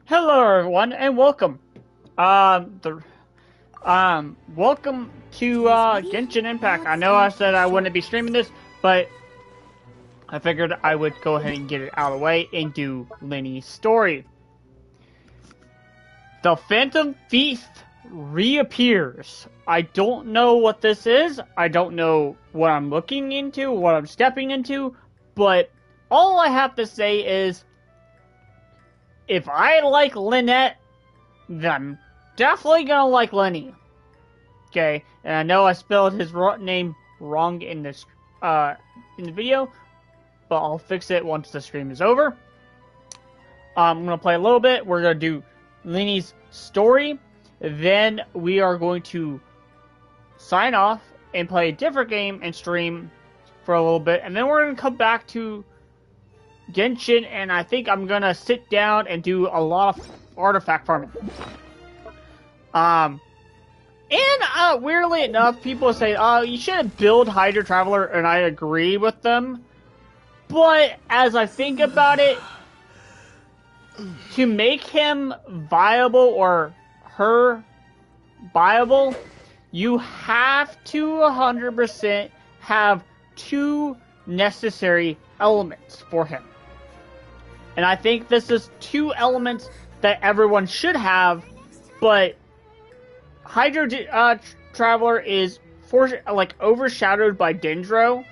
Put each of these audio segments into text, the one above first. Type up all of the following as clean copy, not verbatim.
Hello, everyone, and welcome. Welcome to Genshin Impact. I know I said I wouldn't be streaming this, but I figured I would go ahead and get it out of the way and do Lyne's story. The Phantom Thief reappears. I don't know what this is. I don't know what I'm looking into, what I'm stepping into, but all I have to say is, if I like Lynette, then I'm definitely gonna like Lyne. Okay, and I know I spelled his name wrong in this in the video, but I'll fix it once the stream is over. I'm gonna play a little bit. We're gonna do Lyne's story. Then we are going to sign off and play a different game and stream for a little bit, and then we're gonna come back to Genshin, and I think I'm gonna sit down and do a lot of artifact farming. Weirdly enough, people say, "Oh, you shouldn't build Hydra Traveler," and I agree with them. But as I think about it, to make him viable or her viable, you have to 100% have two necessary elements for him. And I think this is two elements that everyone should have, but Hydra Traveler is overshadowed by Dendro,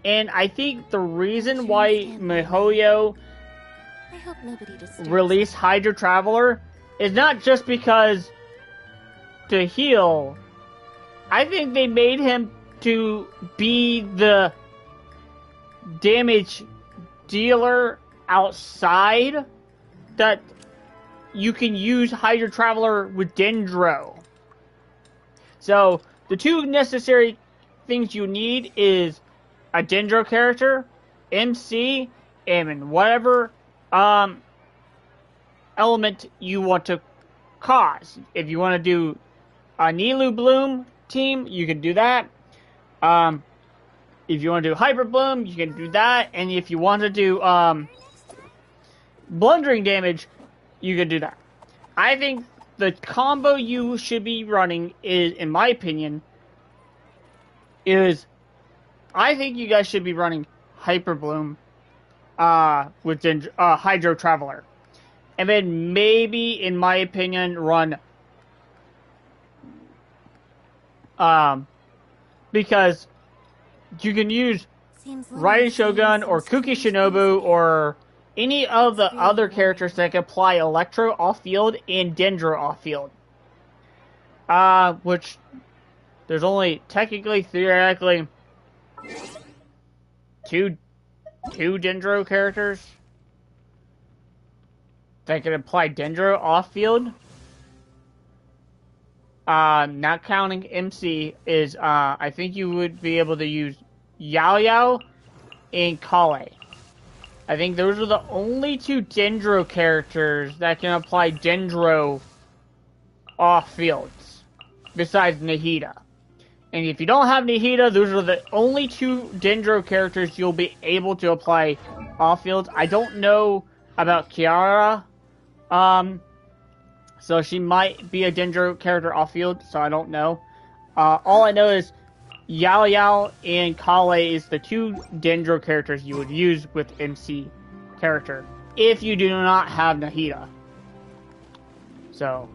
and I think the reason why MiHoYo released Hydra Traveler is not just because to heal. I think they made him to be the damage dealer outside, that you can use Hydra Traveler with Dendro. So the two necessary things you need is a Dendro character, MC, and whatever element you want to cause. If you want to do a Nilou Bloom team, you can do that. If you want to do Hyper Bloom, you can do that. And if you want to do blundering damage, you can do that. I think the combo you should be running is, in my opinion, I think you guys should be running Hyper Bloom with Hydro Traveler. And then maybe, in my opinion, run because you can use Raiden Shogun or Kuki Shinobu or any of the other characters that can apply Electro off-field and Dendro off-field. Which, there's only, technically, theoretically, two Dendro characters that can apply Dendro off-field. Not counting MC, is, I think you would be able to use Yao Yao and Kale. I think those are the only two Dendro characters that can apply Dendro off fields, besides Nahida. And if you don't have Nahida, those are the only two Dendro characters you'll be able to apply off fields. I don't know about Kiara, so she might be a Dendro character off field, so I don't know. All I know is Yao Yao and Kale is the two Dendro characters you would use with MC character, if you do not have Nahida. So,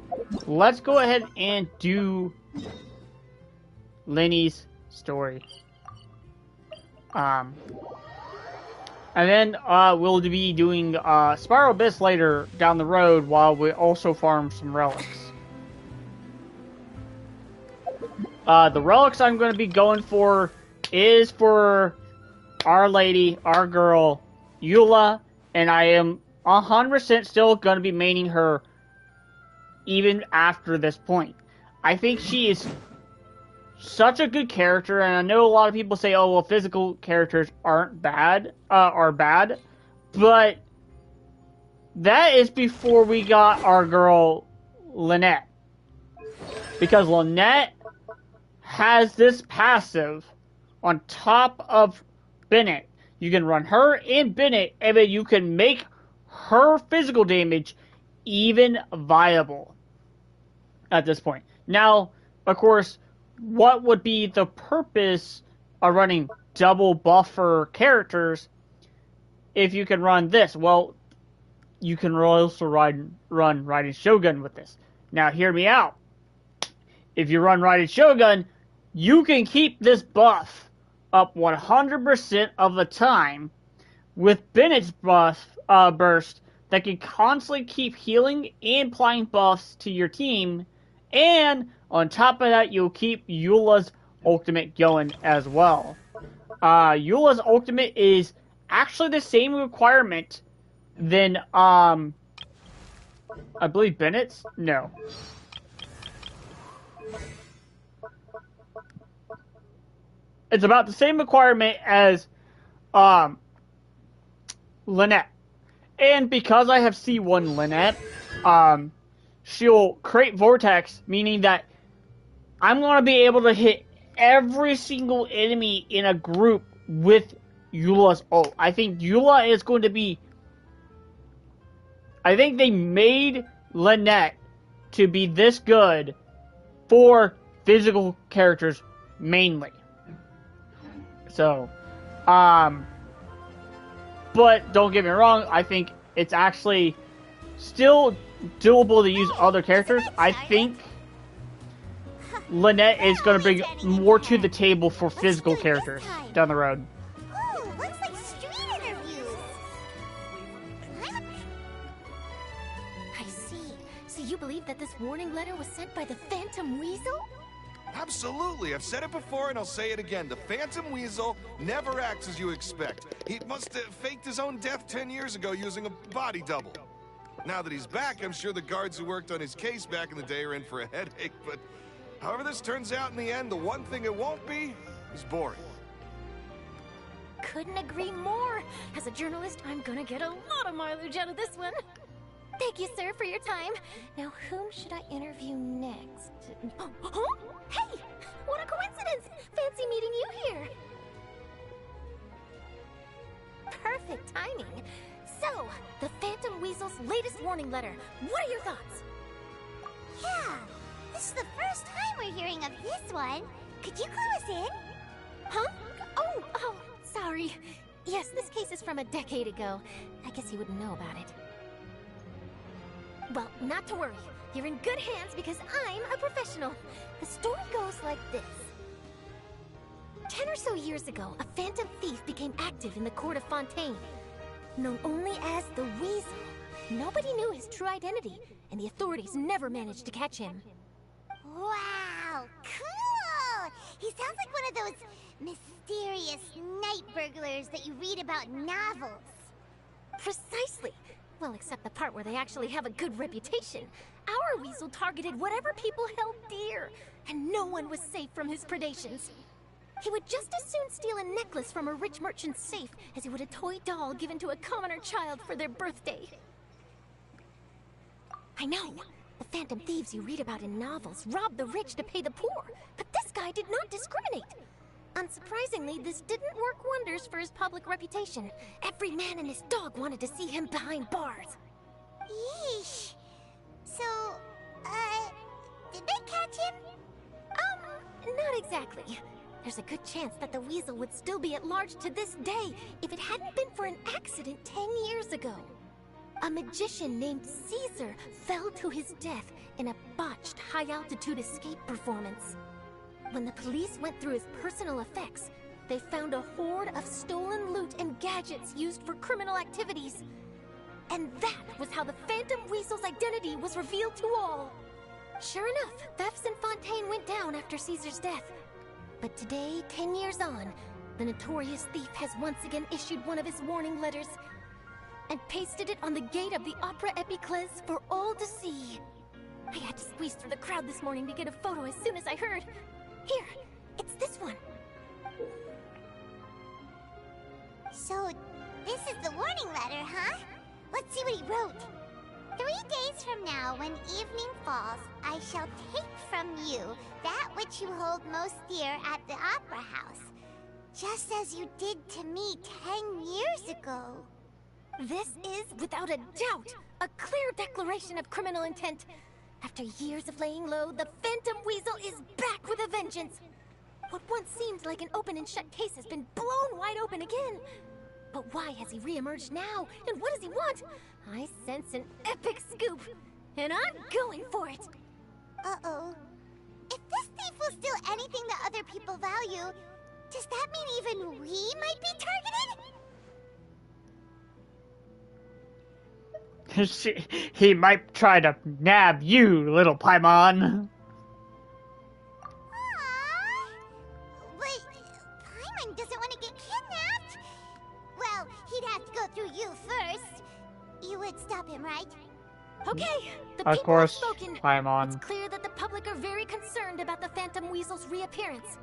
let's go ahead and do Lyne's story. And then we'll be doing Spiral Abyss later down the road, while we also farm some relics. The relics I'm going to be going for is for our lady, our girl, Eula, and I am 100% still going to be maining her even after this point. I think she is such a good character, and I know a lot of people say, "Oh, well, physical characters aren't bad, are bad," but that is before we got our girl Lynette, because Lynette has this passive on top of Bennett. You can run her and Bennett, and then you can make her physical damage even viable at this point. Now, of course, what would be the purpose of running double buffer characters if you can run this? Well, you can also run Raiden Shogun with this. Now, hear me out. If you run Raiden Shogun, you can keep this buff up 100% of the time with Bennett's burst that can constantly keep healing and applying buffs to your team, and on top of that, you'll keep Eula's ultimate going as well. Eula's ultimate is actually the same requirement than, I believe Bennett's? No. It's about the same requirement as, Lynette. And because I have C1 Lynette, she'll create Vortex, meaning that I'm going to be able to hit every single enemy in a group with Eula's ult. I think Eula is going to be... I think they made Lynette to be this good for physical characters mainly. So, but don't get me wrong, I think it's actually still doable to use other characters. I think Lynette is going to bring more to the table for physical characters down the road. Ooh, looks like street interviews. I see. So you believe that this warning letter was sent by the Phantom Weasel? Absolutely. I've said it before and I'll say it again. The Phantom Weasel never acts as you expect. He must have faked his own death 10 years ago using a body double. Now that he's back, I'm sure the guards who worked on his case back in the day are in for a headache, but however this turns out in the end, the one thing it won't be is boring. Couldn't agree more. As a journalist, I'm gonna get a lot of mileage out of this one. Thank you, sir, for your time. Now, whom should I interview next? Huh? Hey! What a coincidence! Fancy meeting you here. Perfect timing. So, the Phantom Weasel's latest warning letter. What are your thoughts? Yeah, this is the first time we're hearing of this one. Could you clue us in? Huh? Oh, sorry. Yes, this case is from a decade ago. I guess you wouldn't know about it. Well, not to worry. You're in good hands because I'm a professional. The story goes like this. 10 or so years ago, a phantom thief became active in the court of Fontaine. Known only as the Weasel, nobody knew his true identity, and the authorities never managed to catch him. Wow, cool! He sounds like one of those mysterious night burglars that you read about in novels. Precisely. Well, except the part where they actually have a good reputation. Our Weasel targeted whatever people held dear, and no one was safe from his predations. He would just as soon steal a necklace from a rich merchant's safe as he would a toy doll given to a commoner child for their birthday. I know. The phantom thieves you read about in novels rob the rich to pay the poor, but this guy did not discriminate. Unsurprisingly, this didn't work wonders for his public reputation. Every man and his dog wanted to see him behind bars. Yeesh. So, did they catch him? Not exactly. There's a good chance that the Weasel would still be at large to this day if it hadn't been for an accident 10 years ago. A magician named Caesar fell to his death in a botched high-altitude escape performance. When the police went through his personal effects, they found a hoard of stolen loot and gadgets used for criminal activities. And that was how the Phantom Weasel's identity was revealed to all. Sure enough, thefts in Fontaine went down after Caesar's death. But today, 10 years on, the notorious thief has once again issued one of his warning letters and pasted it on the gate of the Opera Epiclese for all to see. I had to squeeze through the crowd this morning to get a photo as soon as I heard. Here, it's this one. So, this is the warning letter, huh? Let's see what he wrote. 3 days from now, when evening falls, I shall take from you that which you hold most dear at the Opera House, just as you did to me 10 years ago. This is, without a doubt, A clear declaration of criminal intent. After years of laying low, the Phantom Weasel is back with a vengeance. What once seemed like an open and shut case has been blown wide open again. But why has he reemerged now? And what does he want? I sense an epic scoop, and I'm going for it. Uh-oh. If this thief will steal anything that other people value, does that mean even we might be targeted? He might try to nab you, little Paimon. Aww. But Paimon doesn't want to get kidnapped. Well, he'd have to go through you first. You would stop him, right? Okay, the Of people course, have spoken. Paimon. It's clear that the public are very concerned about the Phantom Weasel's reappearance.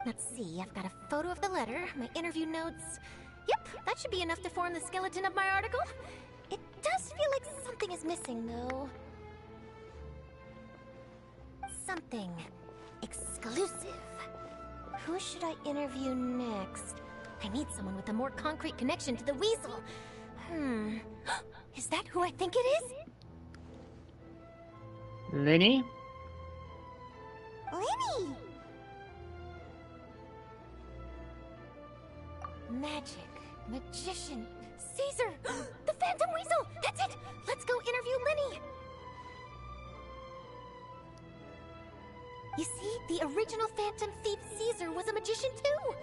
Let's see, I've got a photo of the letter, my interview notes. Yep, that should be enough to form the skeleton of my article. It does feel like something is missing, though. Something exclusive. Who should I interview next? I need someone with a more concrete connection to the Weasel. Is that who I think it is? Lyne? Lyne! Magic, magician, Caesar, the Phantom Weasel! That's it! Let's go interview Lyne! You see, the original Phantom Thief Caesar was a magician too!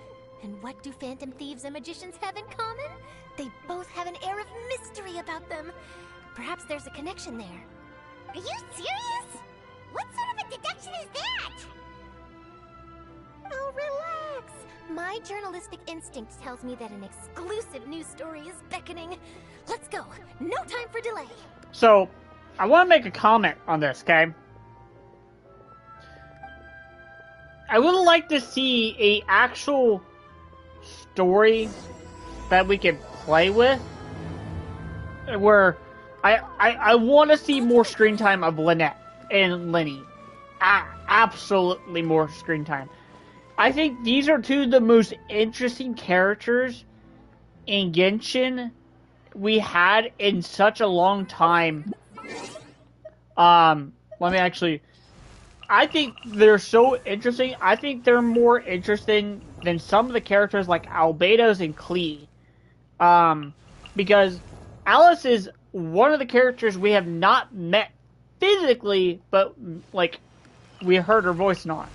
And what do Phantom Thieves and magicians have in common? They both have an air of mystery about them. Perhaps there's a connection there. Are you serious? What sort of a deduction is that? Oh, relax! My journalistic instinct tells me that an exclusive news story is beckoning. Let's go. No time for delay. So, I want to make a comment on this, okay? I would like to see a actual story that we can play with, where I want to see more screen time of Lynette and Lyne. Absolutely more screen time. I think these are two of the most interesting characters in Genshin we had in such a long time. Let me actually... I think they're so interesting. I think they're more interesting than some of the characters like Albedos and Klee. Because Alice is one of the characters we have not met physically, but, like, we heard her voice not.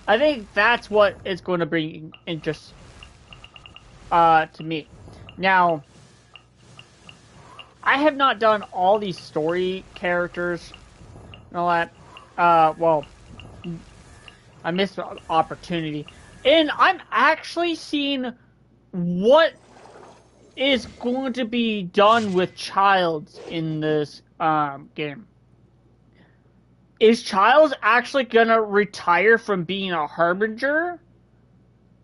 I think that's what is going to bring interest to me. Now, I have not done all these story characters and all that. Well, I missed the opportunity. And I'm actually seeing what is going to be done with Childs in this game. Is Childs actually gonna retire from being a Harbinger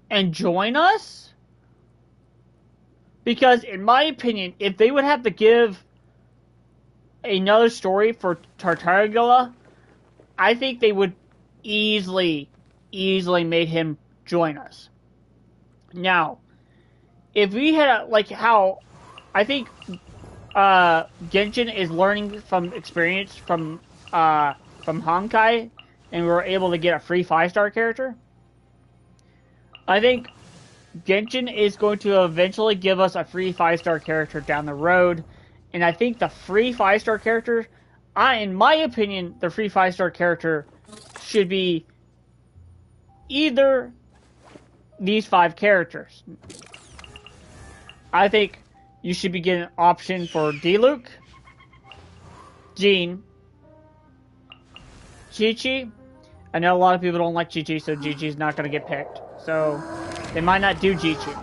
and join us? Because, in my opinion, if they would have to give another story for Tartaglia, I think they would easily made him join us. Now, if we had, like, how I think Genshin is learning from experience from Honkai, and we were able to get a free 5-star character, I think Genshin is going to eventually give us a free 5-star character down the road, and I think the free 5-star character, in my opinion, the free 5-star character should be either these 5 characters. I think you should be getting an option for Diluc, Jean, Chi-Chi. I know a lot of people don't like Chi-Chi, so Chi-Chi's not going to get picked. So, they might not do Chi-Chi.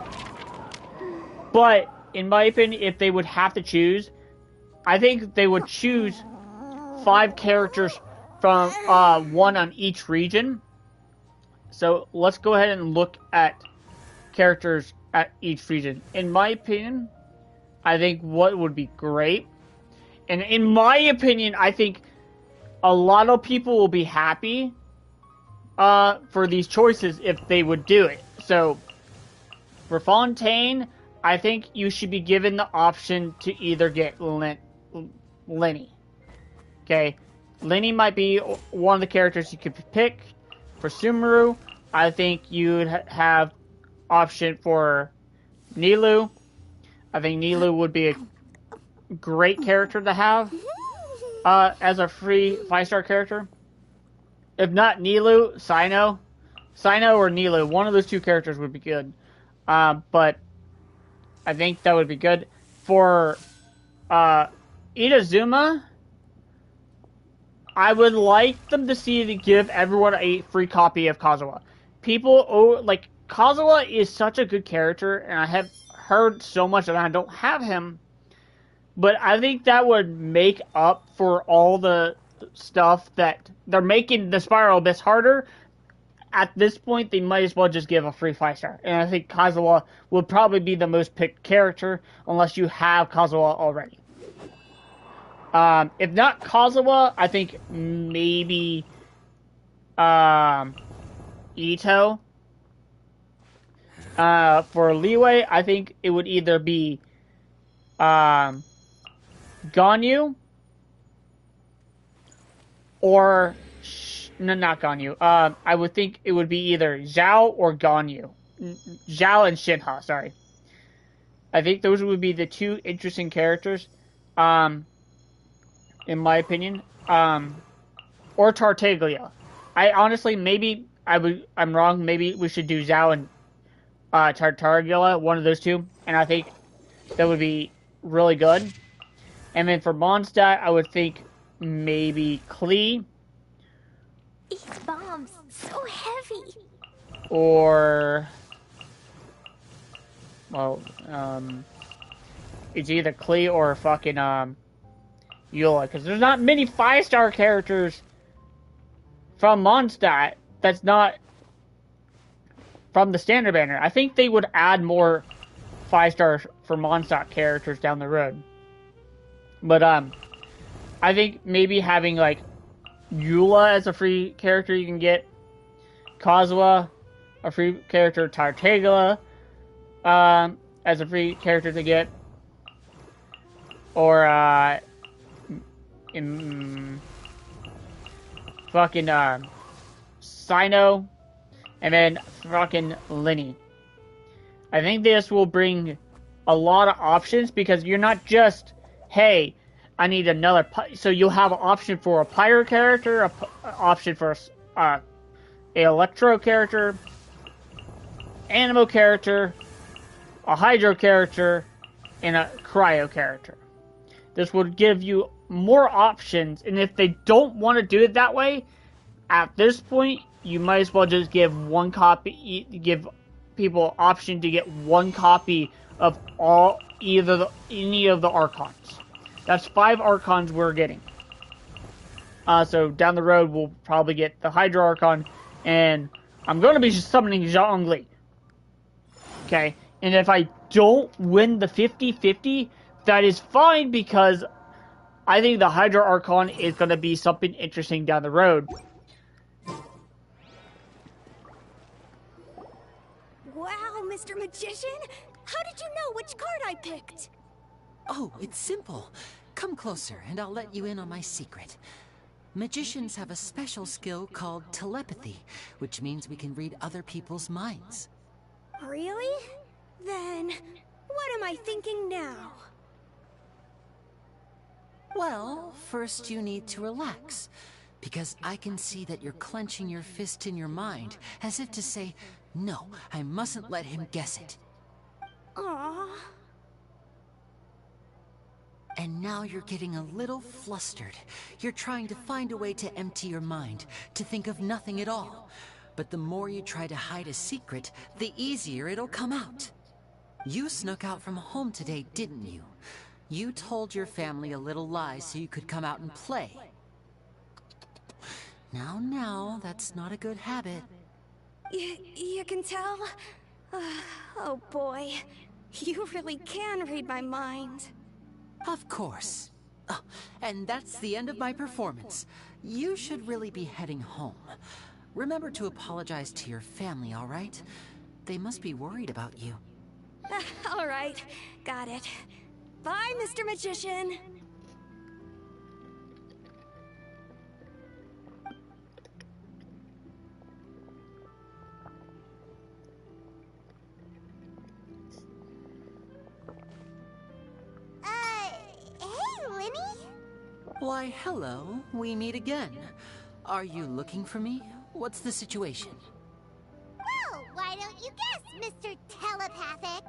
But, in my opinion, if they would have to choose, I think they would choose 5 characters from one on each region. So, let's go ahead and look at characters at each region. In my opinion, I think what would be great, and in my opinion, I think a lot of people will be happy for these choices if they would do it. So, For Fontaine, I think you should be given the option to either get Lenny. Okay, Lenny might be one of the characters you could pick. For Sumeru, I think you'd have option for Nilou. I think Nilou would be a great character to have as a free 5-star character. If not Nilou, Sino or Nilou, one of those two characters would be good. But I think that would be good. For Itazuma, I would like them to give everyone a free copy of Kazuha. Kazuha is such a good character, and I have heard so much that I don't have him. But I think that would make up for all the stuff that they're making the Spiral Abyss harder. At this point, they might as well just give a free 5-star. And I think Kazuha will probably be the most picked character, unless you have Kazuha already. If not Kazuha, I think maybe Ito. For Leeway, I think it would either be Ganyu or not Ganyu. I would think it would be either Zhao or Ganyu. Zhao and Shinha, sorry. I think those would be the two interesting characters, in my opinion. Or Tartaglia. I honestly, maybe I'm wrong. Maybe we should do Zhao and Tartaglia, one of those two. And I think that would be really good. And then for Mondstadt, I would think maybe Klee. These bombs, so heavy. Or, well, it's either Klee or fucking Eula, because there's not many 5-star characters from Mondstadt that's not from the standard banner. I think they would add more 5-stars for Mondstadt characters down the road. But I think maybe having like Eula as a free character you can get, Kazuha a free character, Tartaglia as a free character to get, or fucking Sino, and then fucking Lenny. I think this will bring a lot of options, because you're not just, hey, I need another... So you'll have an option for a pyro character, an option for a electro character, animo character, a hydro character, and a cryo character. This would give you more options, and if they don't want to do it that way, at this point, you might as well just give one copy, give people option to get one copy of any of the Archons. That's 5 Archons we're getting. So down the road, we'll probably get the Hydro Archon, and I'm going to be summoning Zhongli. Okay? And if I don't win the 50-50, that is fine, because I think the Hydro Archon is going to be something interesting down the road. Wow, Mr. Magician! How did you know which card I picked? Oh, it's simple. Come closer, and I'll let you in on my secret. Magicians have a special skill called telepathy, which means we can read other people's minds. Really? Then, what am I thinking now? Well, first you need to relax, because I can see that you're clenching your fist in your mind, as if to say, no, I mustn't let him guess it. Aww. And now you're getting a little flustered. You're trying to find a way to empty your mind, to think of nothing at all. But the more you try to hide a secret, the easier it'll come out. You snuck out from home today, didn't you? You told your family a little lie so you could come out and play. Now, that's not a good habit. You can tell? Oh boy, you really can read my mind. Of course. Oh, and that's the end of my performance. You should really be heading home. Remember to apologize to your family, all right? They must be worried about you. All right, got it. Bye, Mr. Magician. Hey, Linny? Why, hello. We meet again. Are you looking for me? What's the situation? Well, why don't you guess, Mr. Telepathic?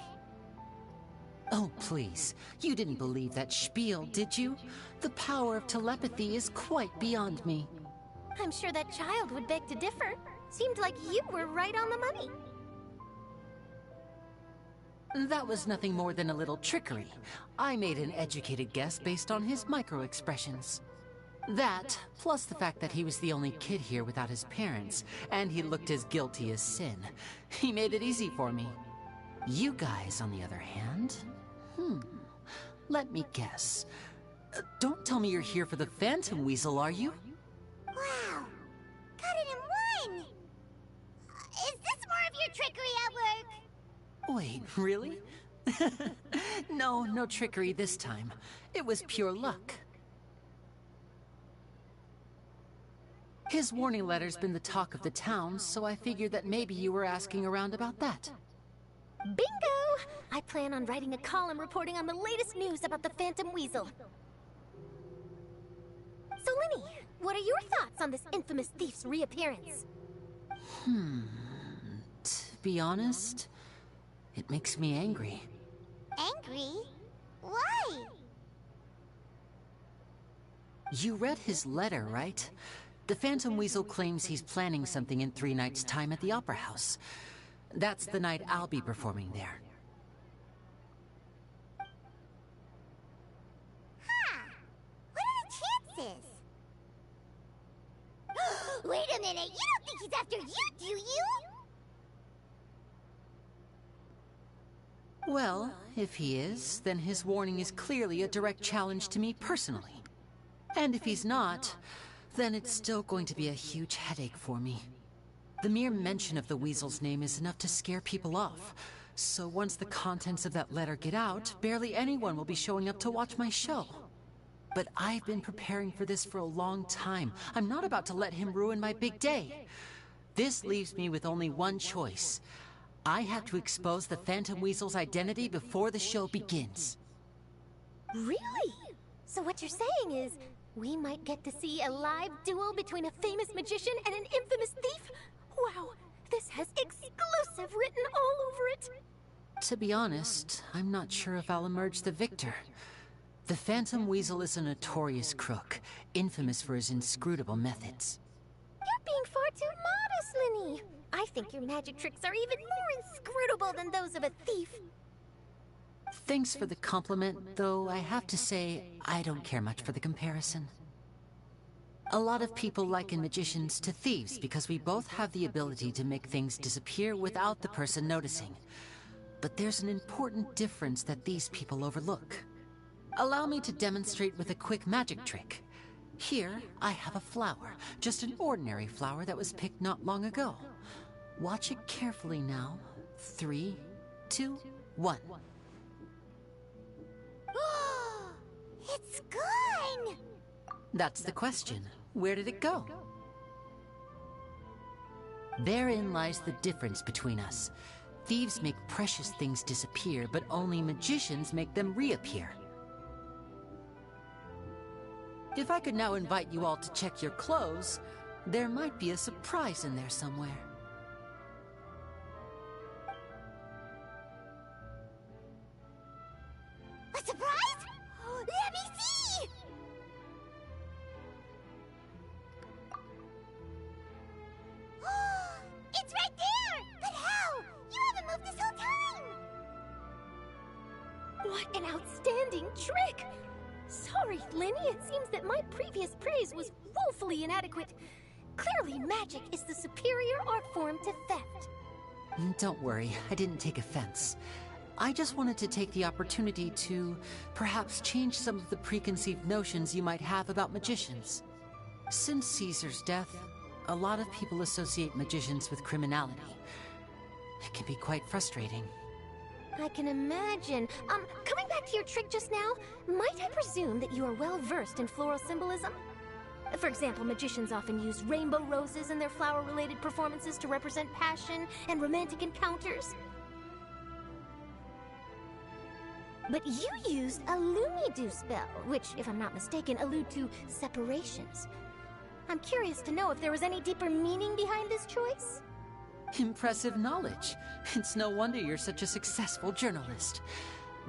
Oh, please. You didn't believe that spiel, did you? The power of telepathy is quite beyond me. I'm sure that child would beg to differ. Seemed like you were right on the money. That was nothing more than a little trickery. I made an educated guess based on his micro-expressions. That, plus the fact that he was the only kid here without his parents, and he looked as guilty as sin. He made it easy for me. You guys, on the other hand... Let me guess. Don't tell me you're here for the Phantom Weasel, are you? Wow, got it in one! Is this more of your trickery at work? Wait, really? No trickery this time. It was pure luck. His warning letter's been the talk of the town, so I figured that maybe you were asking around about that. Bingo! I plan on writing a column reporting on the latest news about the Phantom Weasel. So, Linny, what are your thoughts on this infamous thief's reappearance? To be honest, it makes me angry. Angry? Why? You read his letter, right? The Phantom Weasel claims he's planning something in 3 nights' time at the Opera House. That's the night I'll be performing there. Huh. What are the chances? Wait a minute, you don't think he's after you, do you? Well, if he is, then his warning is clearly a direct challenge to me personally. And if he's not, then it's still going to be a huge headache for me. The mere mention of the Weasel's name is enough to scare people off. So once the contents of that letter get out, barely anyone will be showing up to watch my show. But I've been preparing for this for a long time. I'm not about to let him ruin my big day. This leaves me with only one choice. I have to expose the Phantom Weasel's identity before the show begins. Really? So what you're saying is, we might get to see a live duel between a famous magician and an infamous thief? Wow, this has exclusive written all over it! To be honest, I'm not sure if I'll emerge the victor. The Phantom Weasel is a notorious crook, infamous for his inscrutable methods. You're being far too modest, Linny. I think your magic tricks are even more inscrutable than those of a thief. Thanks for the compliment, though I have to say, I don't care much for the comparison. A lot of people liken magicians to thieves because we both have the ability to make things disappear without the person noticing. But there's an important difference that these people overlook. Allow me to demonstrate with a quick magic trick. Here, I have a flower, just an ordinary flower that was picked not long ago. Watch it carefully now. 3, 2, 1. It's gone! That's the question. Where did it go? Therein lies the difference between us. Thieves make precious things disappear, but only magicians make them reappear. If I could now invite you all to check your clothes, there might be a surprise in there somewhere. A surprise? Let me see! It's right there! But how? You haven't moved this whole time! What an outstanding trick! Sorry, Linny, it seems that my previous praise was woefully inadequate. Clearly, magic is the superior art form to theft. Don't worry, I didn't take offense. I just wanted to take the opportunity to perhaps change some of the preconceived notions you might have about magicians. Since Caesar's death, a lot of people associate magicians with criminality. It can be quite frustrating. I can imagine. Coming back to your trick just now, might I presume that you are well versed in floral symbolism? For example, magicians often use rainbow roses in their flower-related performances to represent passion and romantic encounters. But you used a Lumidu spell, which, if I'm not mistaken, allude to separations. I'm curious to know if there was any deeper meaning behind this choice? Impressive knowledge. It's no wonder you're such a successful journalist.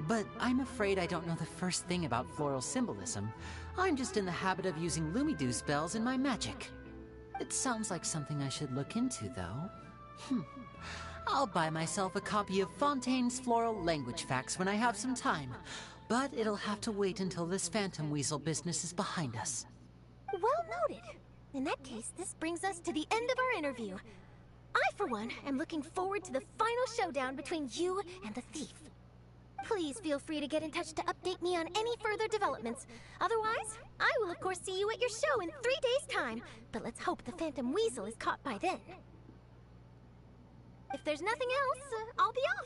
But I'm afraid I don't know the first thing about floral symbolism. I'm just in the habit of using Lumidu spells in my magic. It sounds like something I should look into, though. I'll buy myself a copy of Fontaine's Floral Language Facts when I have some time. But it'll have to wait until this phantom weasel business is behind us. Well noted. In that case, this brings us to the end of our interview. I, for one, am looking forward to the final showdown between you and the thief. Please feel free to get in touch to update me on any further developments. Otherwise, I will of course see you at your show in 3 days' time. But let's hope the Phantom Weasel is caught by then. If there's nothing else, I'll be off.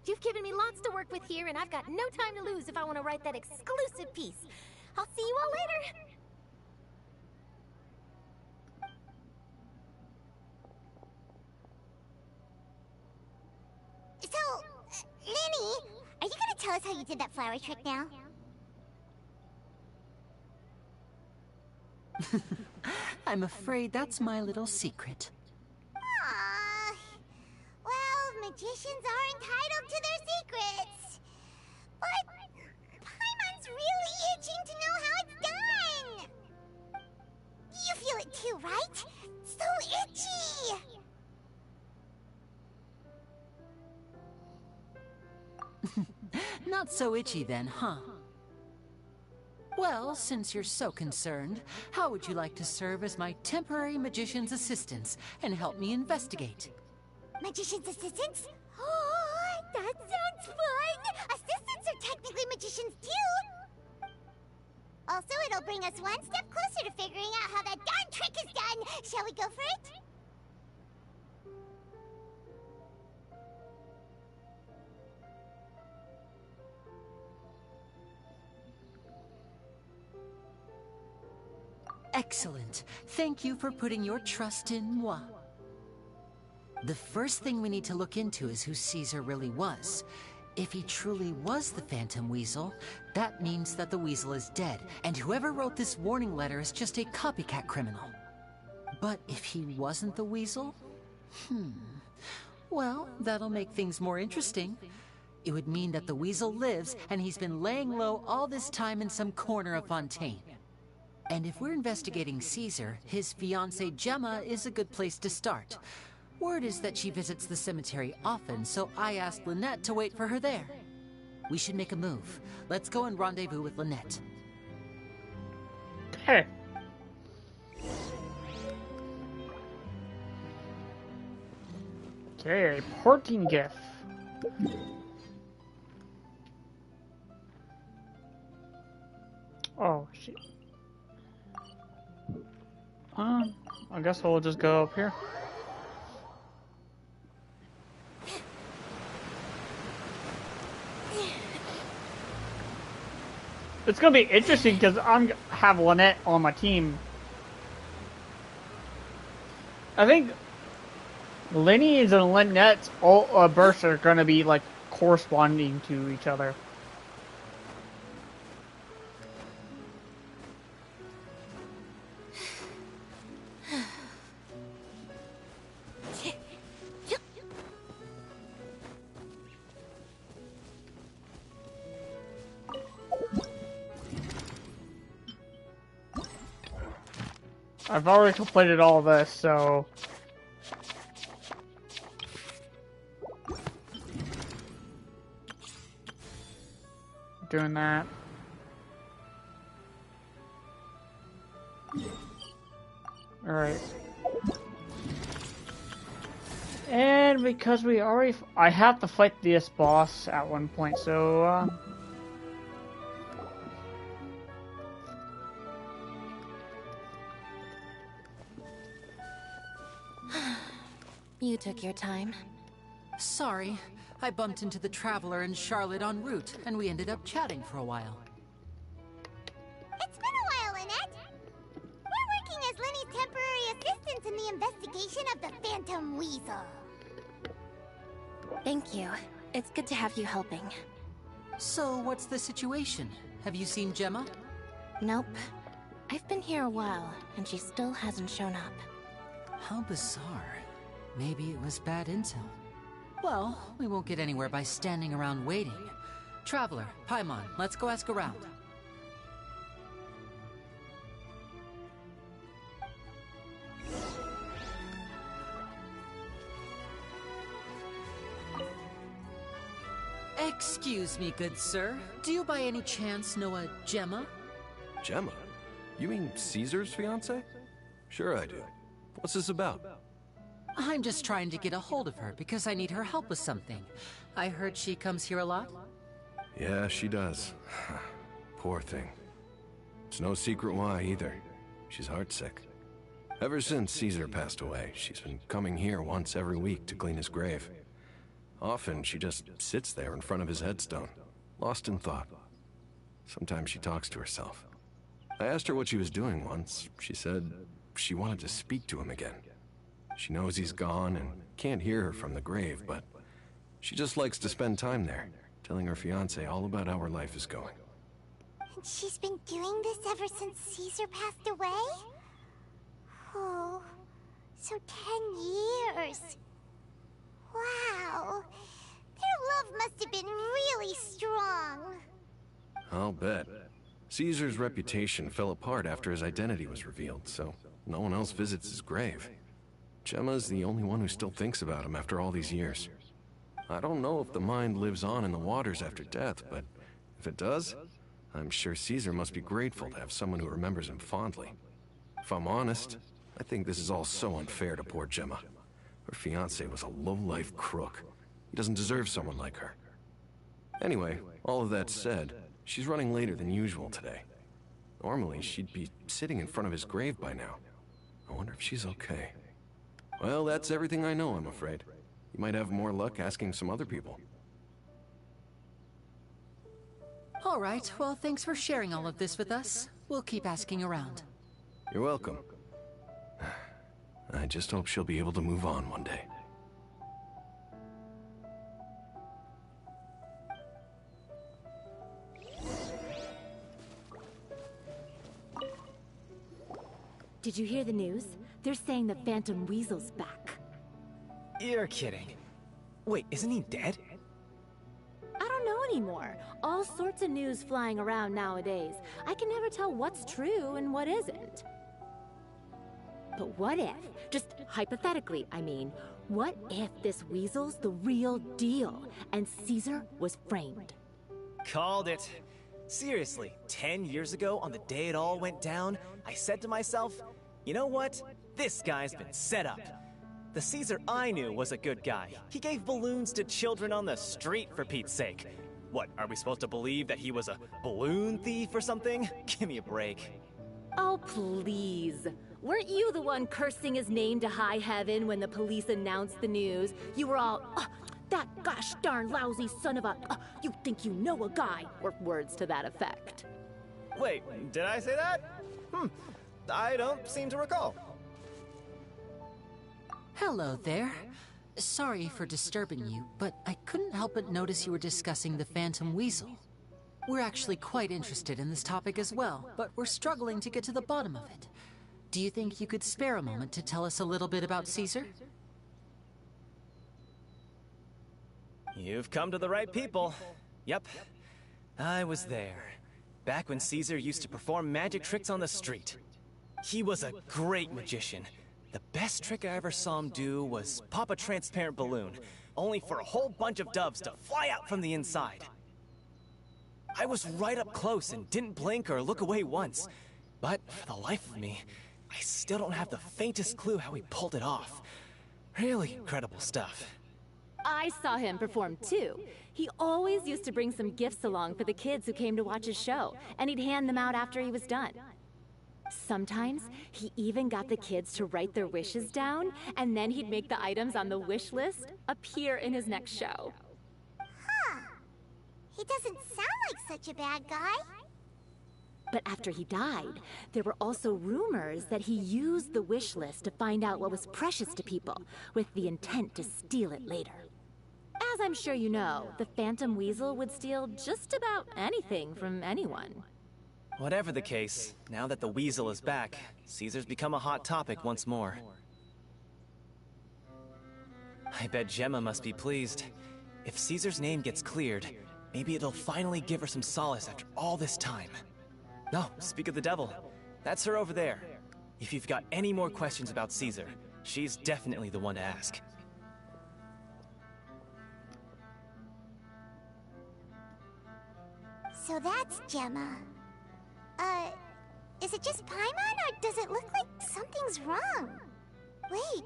You've given me lots to work with here, and I've got no time to lose if I want to write that exclusive piece. I'll see you all later. So, Lenny, are you gonna tell us how you did that flower trick now? I'm afraid that's my little secret. Aww. Well, magicians are entitled to their secrets. But Paimon's really itching to know how it's done. You feel it too, right? So itchy. Not so itchy then, huh? Well, since you're so concerned, how would you like to serve as my temporary magician's assistants and help me investigate? Magician's assistants? Oh, that sounds fun! Assistants are technically magicians too! Also, it'll bring us one step closer to figuring out how that darn trick is done! Shall we go for it? Excellent. Thank you for putting your trust in moi. The first thing we need to look into is who Caesar really was. If he truly was the Phantom Weasel, that means that the Weasel is dead, and whoever wrote this warning letter is just a copycat criminal. But if he wasn't the Weasel? Well, that'll make things more interesting. It would mean that the Weasel lives, and he's been laying low all this time in some corner of Fontaine. And if we're investigating Caesar, his fiancée Gemma is a good place to start. Word is that she visits the cemetery often, so I asked Lynette to wait for her there. We should make a move. Let's go and rendezvous with Lynette. Hey. Okay, porting gift. Oh, shit. I guess we'll just go up here. It's gonna be interesting because I'm have Lynette on my team. I think Lenny's and Lynette's bursts are gonna be like corresponding to each other. I've already completed all this, so... Doing that. Alright. And because we already... I have to fight this boss at one point, so... You took your time. Sorry, I bumped into the Traveler and Charlotte en route, and we ended up chatting for a while. It's been a while, Lynette. We're working as Lenny's temporary assistants in the investigation of the Phantom Weasel. Thank you. It's good to have you helping. So, what's the situation? Have you seen Gemma? Nope. I've been here a while, and she still hasn't shown up. How bizarre. Maybe it was bad intel. Well, we won't get anywhere by standing around waiting. Traveler, Paimon, let's go ask around. Excuse me, good sir. Do you by any chance know a Gemma? Gemma? You mean Caesar's fiancée? Sure I do. What's this about? I'm just trying to get a hold of her because I need her help with something. I heard she comes here a lot. Yeah, she does. Poor thing. It's no secret why either. She's heartsick. Ever since Caesar passed away, she's been coming here once every week to clean his grave. Often she just sits there in front of his headstone, lost in thought. Sometimes she talks to herself. I asked her what she was doing once. She said she wanted to speak to him again. She knows he's gone and can't hear her from the grave, but she just likes to spend time there, telling her fiancé all about how her life is going. And she's been doing this ever since Caesar passed away? Oh, so 10 years. Wow. Their love must have been really strong. I'll bet. Caesar's reputation fell apart after his identity was revealed, so no one else visits his grave. Gemma's the only one who still thinks about him after all these years. I don't know if the mind lives on in the waters after death, but if it does, I'm sure Caesar must be grateful to have someone who remembers him fondly. If I'm honest, I think this is all so unfair to poor Gemma. Her fiancé was a low-life crook. He doesn't deserve someone like her. Anyway, all of that said, she's running later than usual today. Normally, she'd be sitting in front of his grave by now. I wonder if she's okay. Well, that's everything I know, I'm afraid. You might have more luck asking some other people. All right, well, thanks for sharing all of this with us. We'll keep asking around. You're welcome. I just hope she'll be able to move on one day. Did you hear the news? They're saying the Phantom Weasel's back. You're kidding. Wait, isn't he dead? I don't know anymore. All sorts of news flying around nowadays. I can never tell what's true and what isn't. But what if, just hypothetically, I mean, what if this weasel's the real deal and Caesar was framed? Called it. Seriously, 10 years ago, on the day it all went down, I said to myself, you know what? This guy's been set up. The Caesar I knew was a good guy. He gave balloons to children on the street, for Pete's sake. What, are we supposed to believe that he was a balloon thief or something? Give me a break. Oh, please. Weren't you the one cursing his name to high heaven when the police announced the news? You were all, that gosh darn lousy son of a, you think you know a guy, or words to that effect. Wait, did I say that? I don't seem to recall. Hello there. Sorry for disturbing you, but I couldn't help but notice you were discussing the Phantom Weasel. We're actually quite interested in this topic as well, but we're struggling to get to the bottom of it. Do you think you could spare a moment to tell us a little bit about Caesar? You've come to the right people. Yep, I was there. Back when Caesar used to perform magic tricks on the street. He was a great magician. The best trick I ever saw him do was pop a transparent balloon, only for a whole bunch of doves to fly out from the inside. I was right up close and didn't blink or look away once. But for the life of me, I still don't have the faintest clue how he pulled it off. Really incredible stuff. I saw him perform too. He always used to bring some gifts along for the kids who came to watch his show, and he'd hand them out after he was done. Sometimes, he even got the kids to write their wishes down, and then he'd make the items on the wish list appear in his next show. He doesn't sound like such a bad guy. But after he died, there were also rumors that he used the wish list to find out what was precious to people, with the intent to steal it later. As I'm sure you know, the Phantom Weasel would steal just about anything from anyone. Whatever the case, now that the Weasel is back, Caesar's become a hot topic once more. I bet Gemma must be pleased. If Caesar's name gets cleared, maybe it'll finally give her some solace after all this time. No, speak of the devil. That's her over there. If you've got any more questions about Caesar, she's definitely the one to ask. So that's Gemma. Is it just Paimon, or does it look like something's wrong? Wait,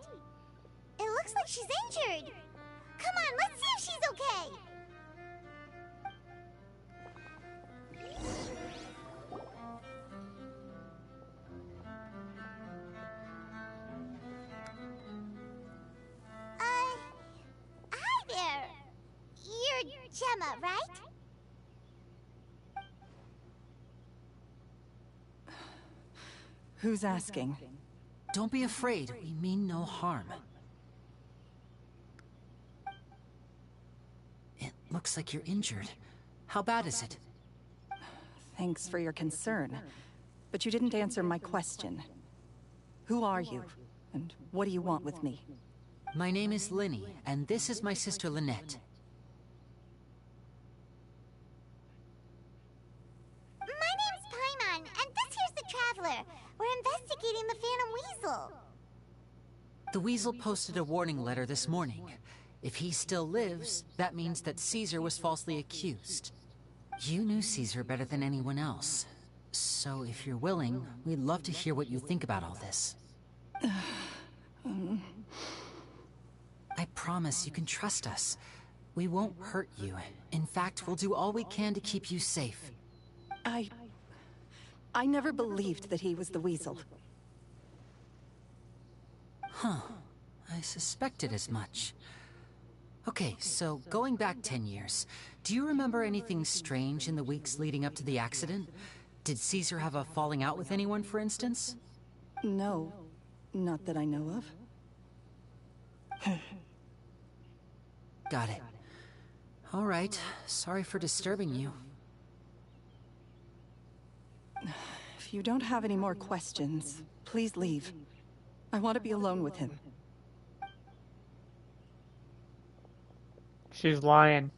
it looks like she's injured. Come on, let's see if she's okay. Hi there. You're Gemma, right? Who's asking? Don't be afraid, we mean no harm. It looks like you're injured. How bad is it? Thanks for your concern, but you didn't answer my question. Who are you, and what do you want with me? My name is Lyne, and this is my sister Lynette. My name's Paimon, and this here's the Traveler. We're investigating the Phantom Weasel. The Weasel posted a warning letter this morning. If he still lives, that means that Caesar was falsely accused. You knew Caesar better than anyone else. So if you're willing, we'd love to hear what you think about all this. I promise you can trust us. We won't hurt you. In fact, we'll do all we can to keep you safe. I never believed that he was the Weasel. Huh. I suspected as much. Okay, so going back 10 years, do you remember anything strange in the weeks leading up to the accident? Did Caesar have a falling out with anyone, for instance? No, not that I know of. Got it. All right, sorry for disturbing you. If you don't have any more questions, please leave. I want to be alone with him. She's lying.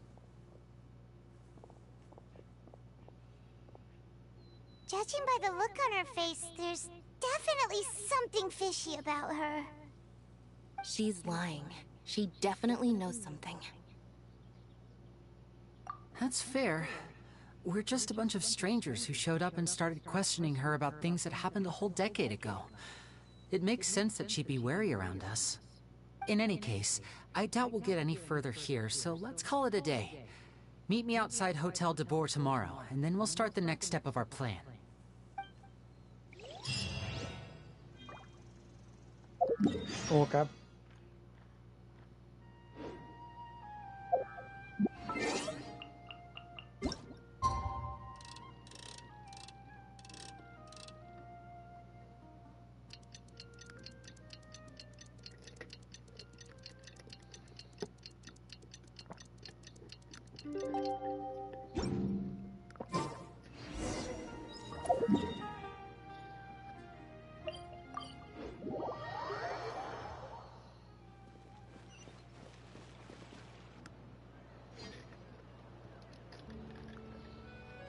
Judging by the look on her face, there's definitely something fishy about her. She's lying. She definitely knows something. That's fair. We're just a bunch of strangers who showed up and started questioning her about things that happened a whole decade ago. It makes sense that she'd be wary around us. In any case, I doubt we'll get any further here, so let's call it a day. Meet me outside Hotel de Boer tomorrow, and then we'll start the next step of our plan. Okay.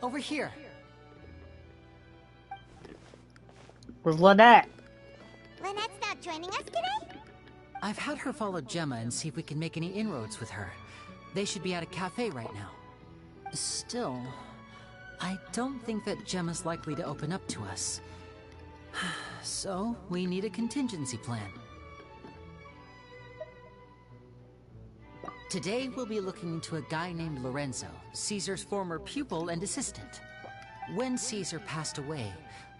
Over here. Where's Lynette? Lynette's not joining us today? I've had her follow Gemma and see if we can make any inroads with her. They should be at a cafe right now. Still, I don't think that Gemma's likely to open up to us. So, we need a contingency plan. Today, we'll be looking into a guy named Lorenzo, Caesar's former pupil and assistant. When Caesar passed away,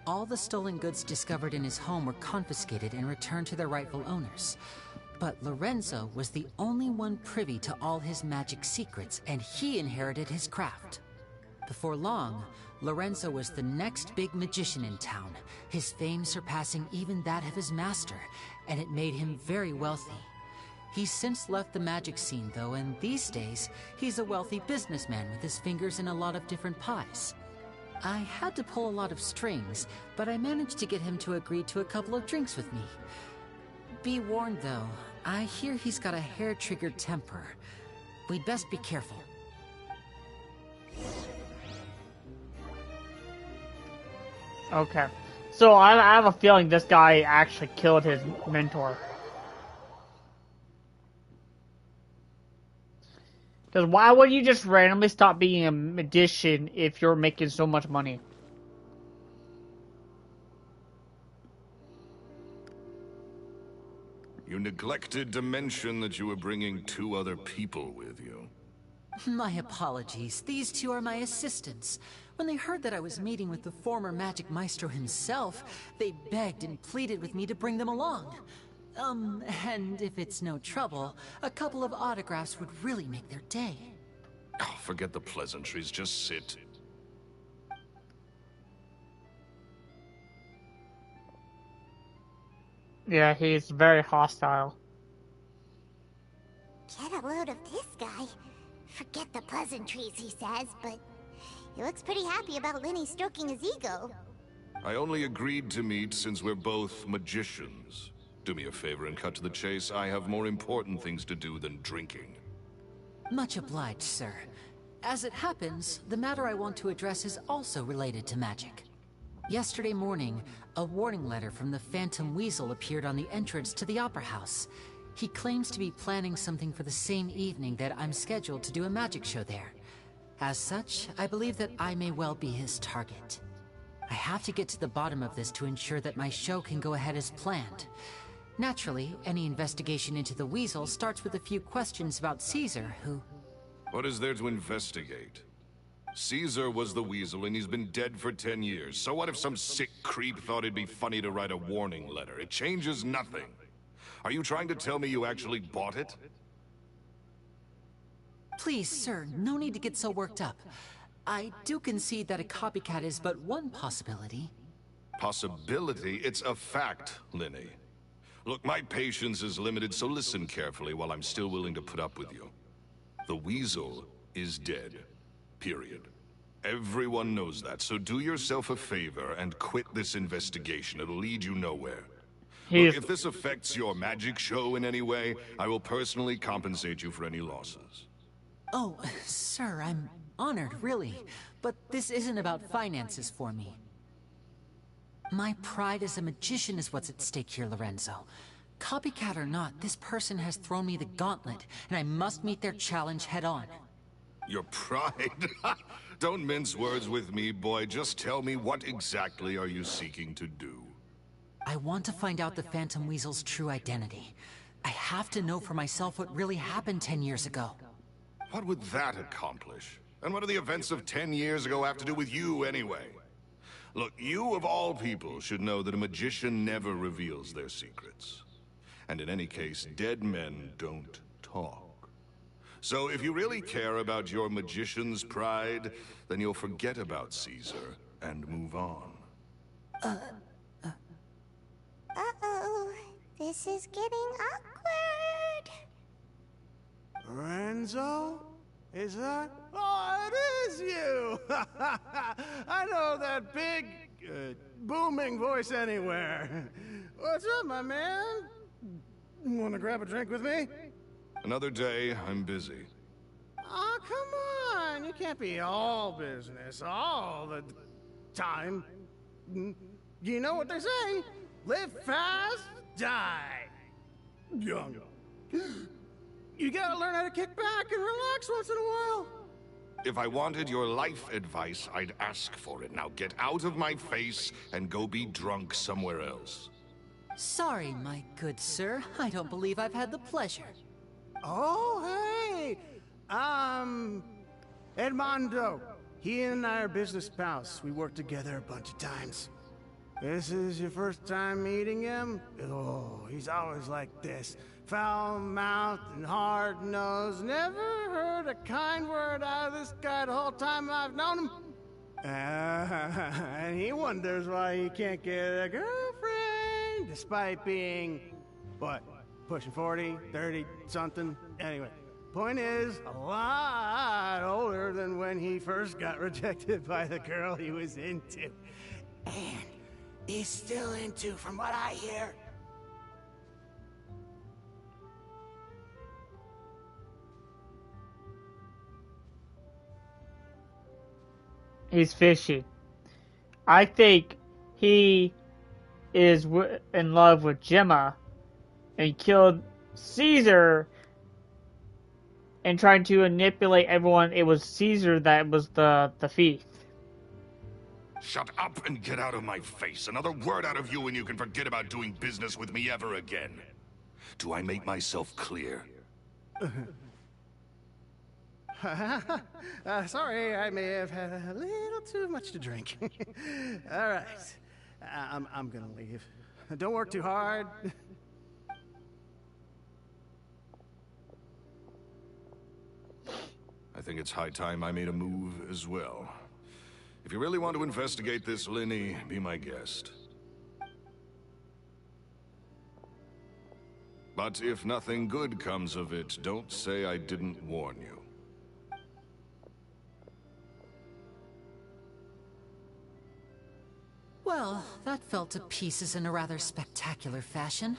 all the stolen goods discovered in his home were confiscated and returned to their rightful owners. But Lorenzo was the only one privy to all his magic secrets, and he inherited his craft. Before long, Lorenzo was the next big magician in town, his fame surpassing even that of his master, and it made him very wealthy. He's since left the magic scene, though, and these days, he's a wealthy businessman with his fingers in a lot of different pies. I had to pull a lot of strings, but I managed to get him to agree to a couple of drinks with me. Be warned, though, I hear he's got a hair-triggered temper. We'd best be careful. Okay. So I have a feeling this guy actually killed his mentor. Because why would you just randomly stop being a magician if you're making so much money? You neglected to mention that you were bringing 2 other people with you. My apologies. These 2 are my assistants. When they heard that I was meeting with the former magic maestro himself, they begged and pleaded with me to bring them along. And if it's no trouble, a couple of autographs would really make their day. Oh, forget the pleasantries, just sit. Yeah, he's very hostile. Get a load of this guy. Forget the pleasantries, he says, but he looks pretty happy about Lyne stroking his ego. I only agreed to meet since we're both magicians. Do me a favor and cut to the chase. I have more important things to do than drinking. Much obliged, sir. As it happens, the matter I want to address is also related to magic. Yesterday morning, a warning letter from the Phantom Weasel appeared on the entrance to the Opera House. He claims to be planning something for the same evening that I'm scheduled to do a magic show there. As such, I believe that I may well be his target. I have to get to the bottom of this to ensure that my show can go ahead as planned. Naturally, any investigation into the Weasel starts with a few questions about Caesar, who... What is there to investigate? Caesar was the Weasel, and he's been dead for 10 years. So what if some sick creep thought it'd be funny to write a warning letter? It changes nothing. Are you trying to tell me you actually bought it? Please, sir, no need to get so worked up. I do concede that a copycat is but one possibility. Possibility? It's a fact, Lyne. Look, my patience is limited, so listen carefully while I'm still willing to put up with you. The Weasel is dead. Period. Everyone knows that, so do yourself a favor and quit this investigation. It'll lead you nowhere. Look, if this affects your magic show in any way, I will personally compensate you for any losses. Oh, sir, I'm honored, really. But this isn't about finances for me. My pride as a magician is what's at stake here, Lorenzo. Copycat or not, this person has thrown me the gauntlet, and I must meet their challenge head-on. Your pride? Don't mince words with me, boy. Just tell me, what exactly are you seeking to do? I want to find out the Phantom Weasel's true identity. I have to know for myself what really happened 10 years ago. What would that accomplish? And what do the events of 10 years ago have to do with you, anyway? Look, you of all people should know that a magician never reveals their secrets. And in any case, dead men don't talk. So if you really care about your magician's pride, then you'll forget about Caesar and move on. Uh-oh. This is getting awkward. Lorenzo? Is that? Oh, it is you! I know that big, booming voice anywhere. What's up, my man? Wanna grab a drink with me? Another day, I'm busy. Oh, come on! You can't be all business all the time. You know what they say? Live fast, die young. You gotta learn how to kick back and relax once in a while. If I wanted your life advice, I'd ask for it. Now get out of my face and go be drunk somewhere else. Sorry, my good sir. I don't believe I've had the pleasure. Oh, hey! Edmondo. He and I are business pals. We worked together a bunch of times. This is your first time meeting him? Oh, he's always like this. Foul-mouthed and hard-nosed. Never heard a kind word out of this guy the whole time I've known him. And he wonders why he can't get a girlfriend, despite being, what, pushing 40, 30, something? Anyway, point is, a lot older than when he first got rejected by the girl he was into. And he's still into, from what I hear. He's fishy. I think he is in love with Gemma and killed Caesar and trying to manipulate everyone. It was Caesar that was the thief. Shut up and get out of my face. Another word out of you and you can forget about doing business with me ever again. Do I make myself clear? Sorry, I may have had a little too much to drink. All right, I'm gonna leave. Don't work too hard. I think it's high time I made a move as well. If you really want to investigate this, Lyne, be my guest. But if nothing good comes of it, don't say I didn't warn you. Well, that fell to pieces in a rather spectacular fashion.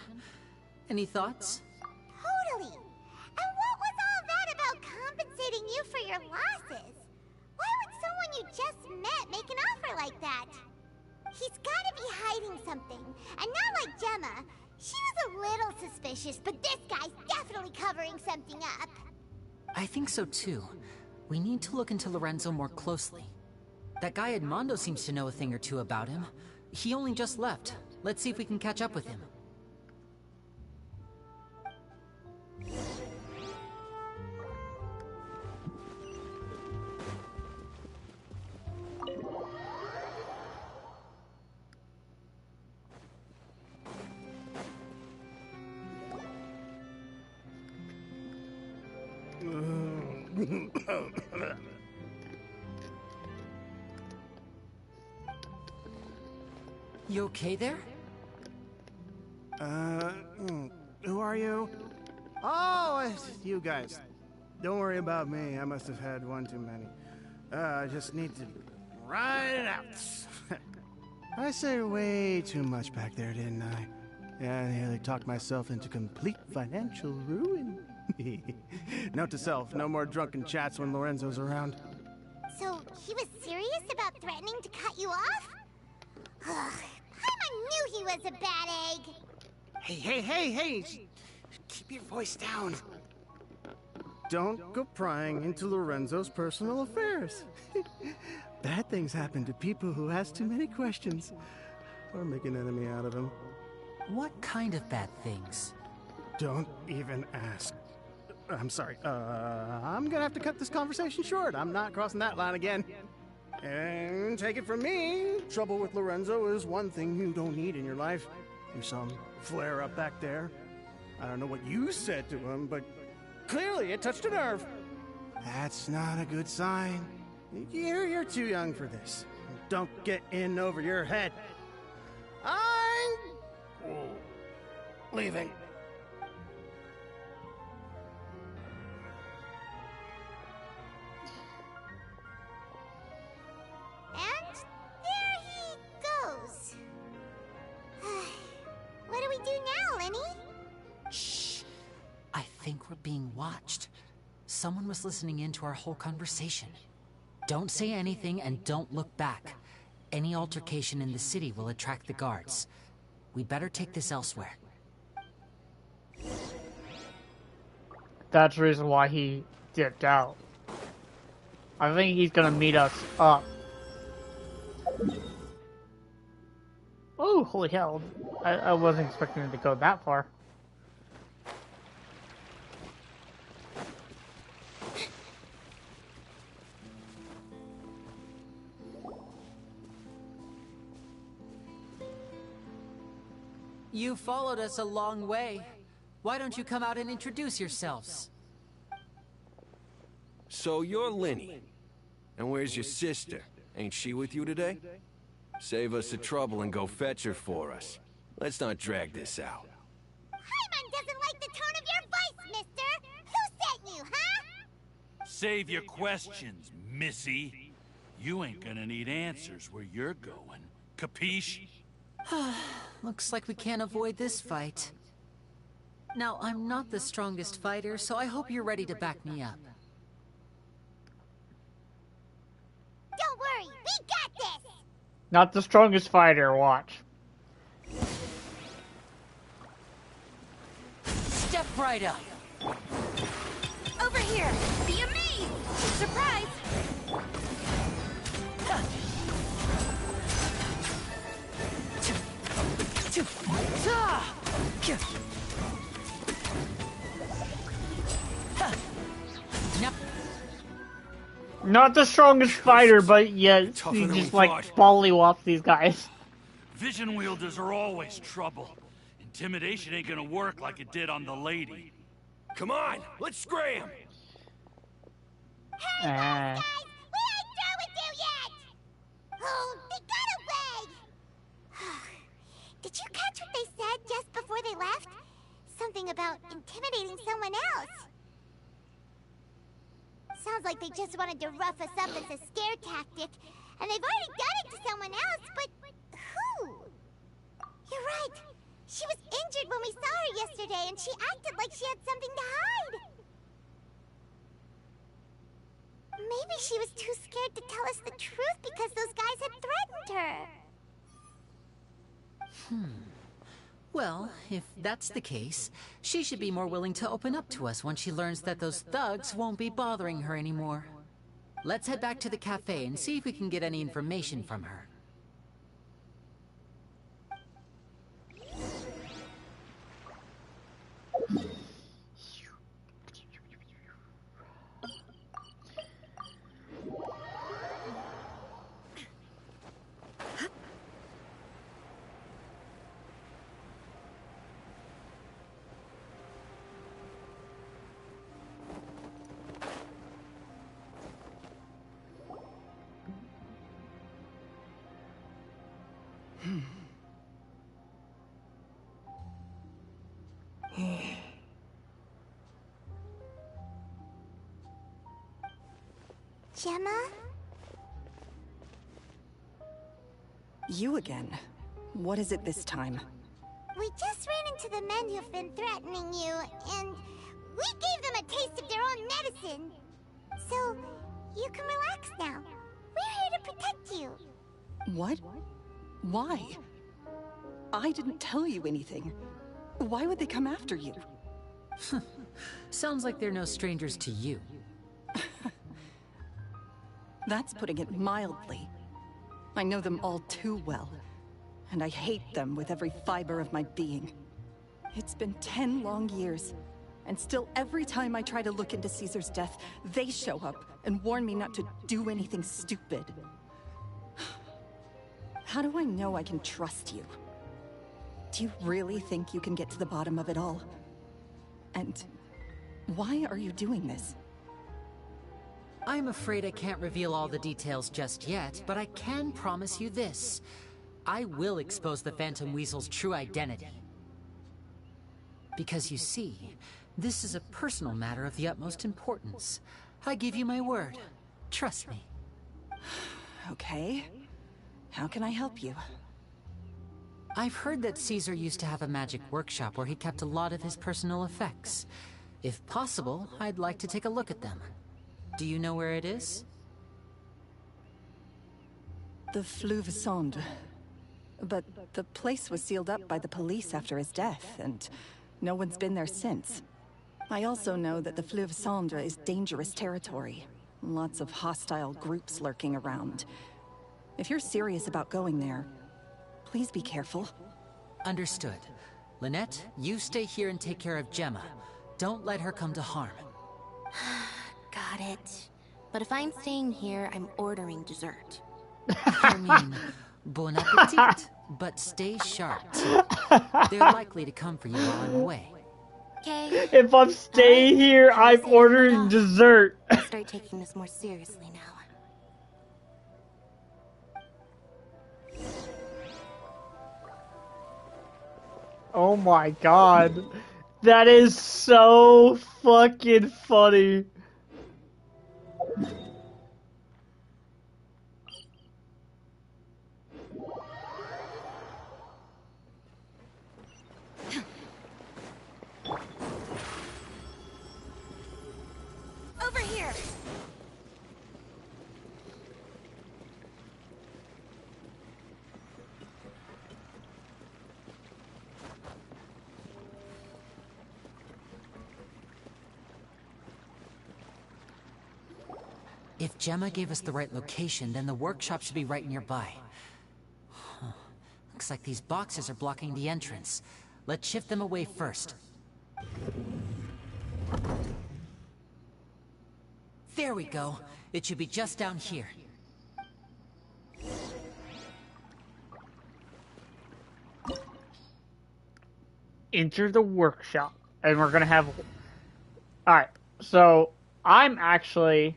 Any thoughts? Totally. And what was all that about compensating you for your losses? Why would someone you just met make an offer like that? He's gotta be hiding something. And not like Gemma. She was a little suspicious, but this guy's definitely covering something up. I think so too. We need to look into Lorenzo more closely. That guy Edmondo seems to know a thing or two about him. He only just left. Let's see if we can catch up with him. You okay there? Who are you? Oh, it's you guys. Don't worry about me. I must have had one too many. I just need to ride it out. I said way too much back there, didn't I? Yeah, I nearly talked myself into complete financial ruin. Note to self, no more drunken chats when Lorenzo's around. So, he was serious about threatening to cut you off? Ugh, Paimon knew he was a bad egg. Hey! Keep your voice down. Don't go prying into Lorenzo's personal affairs. Bad things happen to people who ask too many questions. Or make an enemy out of him. What kind of bad things? Don't even ask. I'm sorry. I'm gonna have to cut this conversation short. I'm not crossing that line again. And take it from me, trouble with Lorenzo is one thing you don't need in your life. There's some flare up back there. I don't know what you said to him, but clearly it touched a nerve. That's not a good sign. You're too young for this. Don't get in over your head. I'm leaving. And there he goes. What do we do now, Lenny? Shh! I think we're being watched. Someone was listening in to our whole conversation. Don't say anything and don't look back. Any altercation in the city will attract the guards. We better take this elsewhere. That's the reason why he dipped out. I think he's gonna meet us up. Oh, holy hell. I wasn't expecting it to go that far. You followed us a long way. Why don't you come out and introduce yourselves? So you're Lyne. And where's your sister? Ain't she with you today? Save us the trouble and go fetch her for us. Let's not drag this out. Paimon doesn't like the tone of your voice, mister! Who sent you, huh? Save your questions, missy. You ain't gonna need answers where you're going. Capiche? Looks like we can't avoid this fight. Now, I'm not the strongest fighter, so I hope you're ready to back me up. Don't worry, we got this! Not the strongest fighter, watch. Step right up! Over here! Be amazed! Surprise! Not the strongest fighter, but yes, Tougher he than just we like thought. bollywops these guys. Vision wielders are always trouble. Intimidation ain't gonna work like it did on the lady. Come on, let's scram! Hey, guys! We ain't through with you yet! Oh, they got away! Did you catch what they said just before they left? Something about intimidating someone else. Sounds like they just wanted to rough us up as a scare tactic, and they've already done it to someone else, but who? You're right. She was injured when we saw her yesterday, and she acted like she had something to hide. Maybe she was too scared to tell us the truth because those guys had threatened her. Well, if that's the case, she should be more willing to open up to us once she learns that those thugs won't be bothering her anymore. Let's head back to the cafe and see if we can get any information from her. Gemma? You again. What is it this time? We just ran into the men who've been threatening you, and we gave them a taste of their own medicine. So, you can relax now. We're here to protect you. What? Why? I didn't tell you anything. Why would they come after you? Sounds like they're no strangers to you. That's putting it mildly. I know them all too well, and I hate them with every fiber of my being. It's been 10 long years, and still every time I try to look into Caesar's death, they show up and warn me not to do anything stupid. How do I know I can trust you? Do you really think you can get to the bottom of it all? And why are you doing this? I'm afraid I can't reveal all the details just yet, but I can promise you this. I will expose the Phantom Weasel's true identity. Because you see, this is a personal matter of the utmost importance. I give you my word. Trust me. Okay. How can I help you? I've heard that Caesar used to have a magic workshop where he kept a lot of his personal effects. If possible, I'd like to take a look at them. Do you know where it is? The Fleuve Sonde. But the place was sealed up by the police after his death, and no one's been there since. I also know that the Fleuve Sonde is dangerous territory. Lots of hostile groups lurking around. If you're serious about going there, please be careful. Understood. Lynette, you stay here and take care of Gemma. Don't let her come to harm. Got it. But if I'm staying here, I'm ordering dessert. I mean, bon appetit, but stay sharp, too. They're likely to come for you while I'm away. Okay. If I'm staying here, I'm ordering dessert. I'll start taking this more seriously now. Oh my god. That is so fucking funny. Over here. If Gemma gave us the right location, then the workshop should be right nearby. Huh. Looks like these boxes are blocking the entrance. Let's shift them away first. There we go. It should be just down here. Enter the workshop. And we're gonna have... Alright, so I'm actually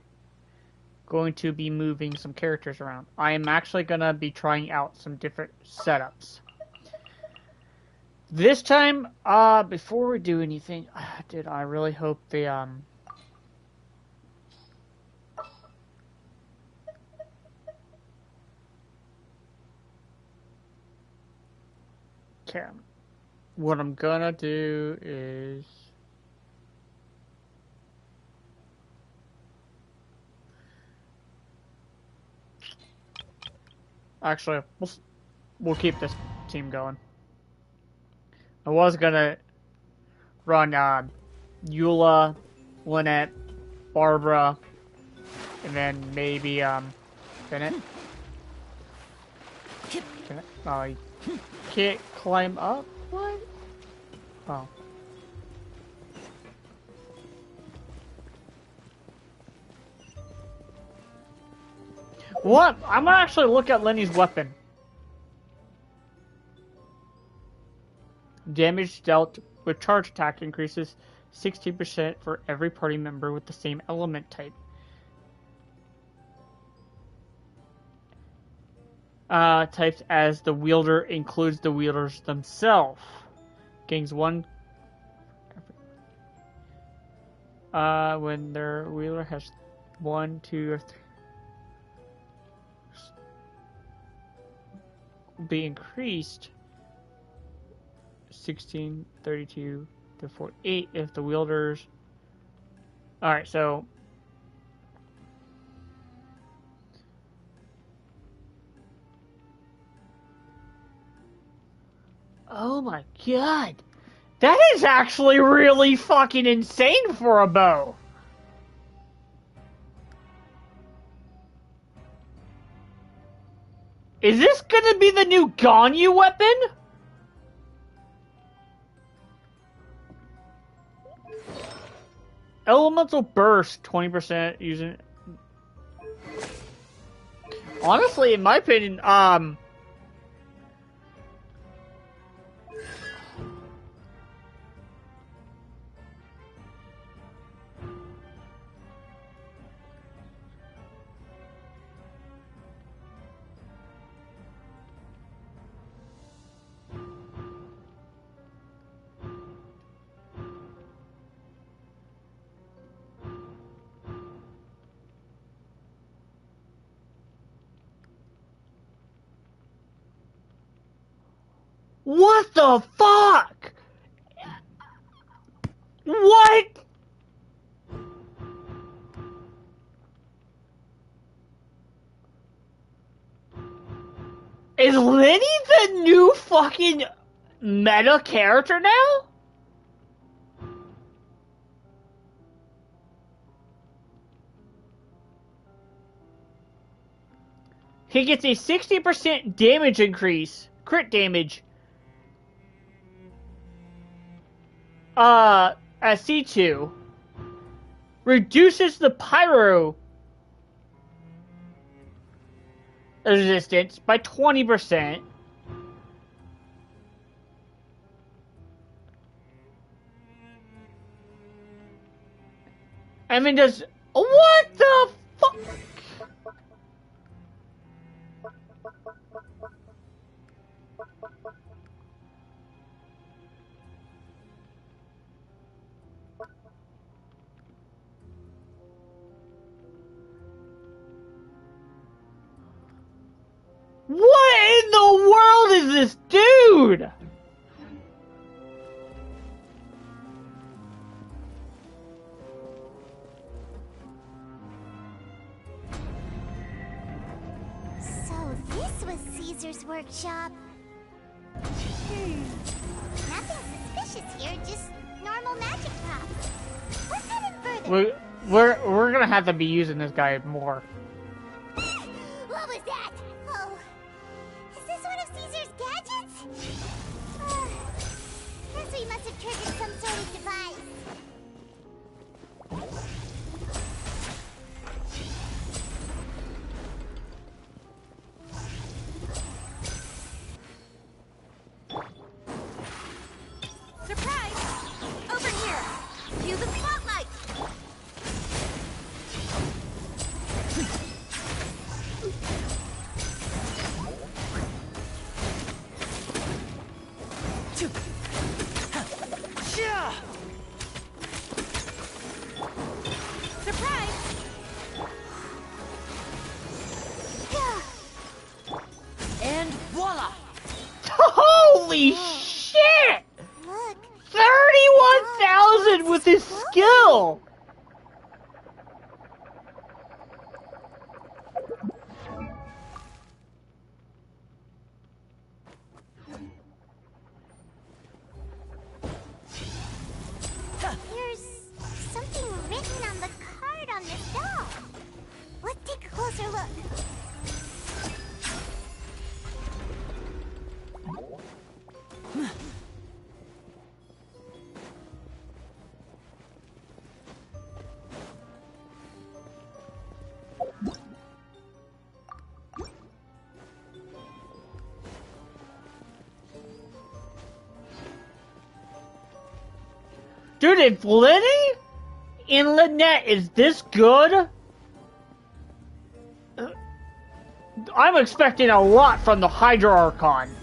going to be moving some characters around. I am actually gonna be trying out some different setups. This time, before we do anything, dude, I really hope the, okay, what I'm gonna do is... Actually, we'll keep this team going. I was gonna run Eula, Lynette, Barbara, and then maybe Bennett. Oh, you can't climb up? What? Oh. What? I'm gonna actually look at Lenny's weapon. Damage dealt with charge attack increases 60% for every party member with the same element type. Types as the wielder includes the wielders themselves. Gains 1 when their wielder has 1, 2, or 3. Be increased 16, 32 to 48 if the wielders. Alright, so oh my god. That is actually really fucking insane for a bow. Is this gonna be the new Ganyu weapon? Elemental burst, 20% using... Honestly, in my opinion, what the fuck? What? Is Lenny the new fucking meta character now? He gets a 60% damage increase, crit damage, at C2. Reduces the pyro resistance by 20%. I mean, does... What the fuck? What in the world is this dude? So this was Caesar's workshop. Nothing suspicious here, just normal magic props. Let's head in further. We're gonna have to be using this guy more. What was that? Oh, is this one of Caesar's gadgets? Guess we must have triggered some sort of device. Surprise! Over here! Cue the spotlight! Surprise! And voila! Holy shit! Look, 31,000 with his skill! there's something written on the card on this doll. Let's take a closer look. Dude, if Lenny and Lynette is this good, I'm expecting a lot from the Hydra Archon.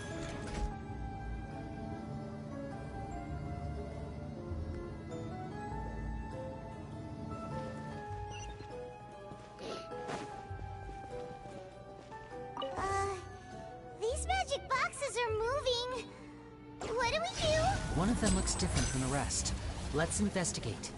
These magic boxes are moving. What do we do? One of them looks different from the rest. Let's investigate.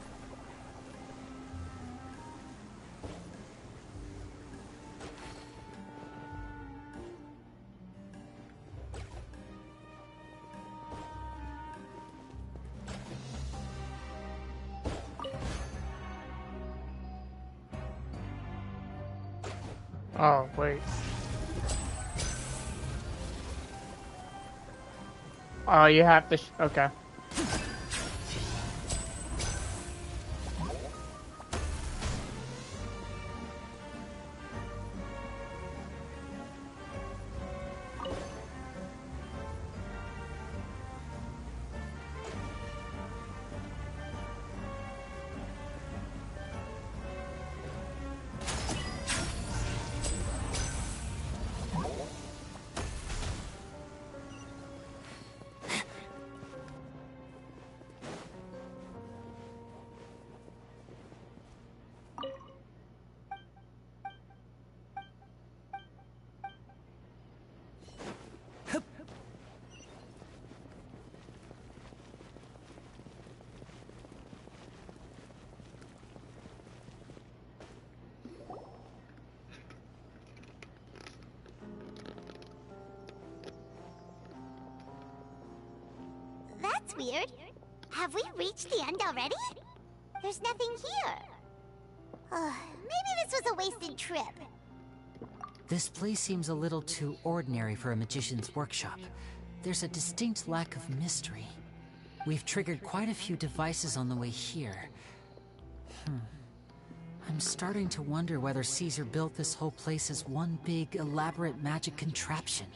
Oh, wait. Oh, you have to... okay. That's weird. Have we reached the end already? There's nothing here. Maybe this was a wasted trip. This place seems a little too ordinary for a magician's workshop. There's a distinct lack of mystery. We've triggered quite a few devices on the way here. I'm starting to wonder whether Caesar built this whole place as one big, elaborate magic contraption.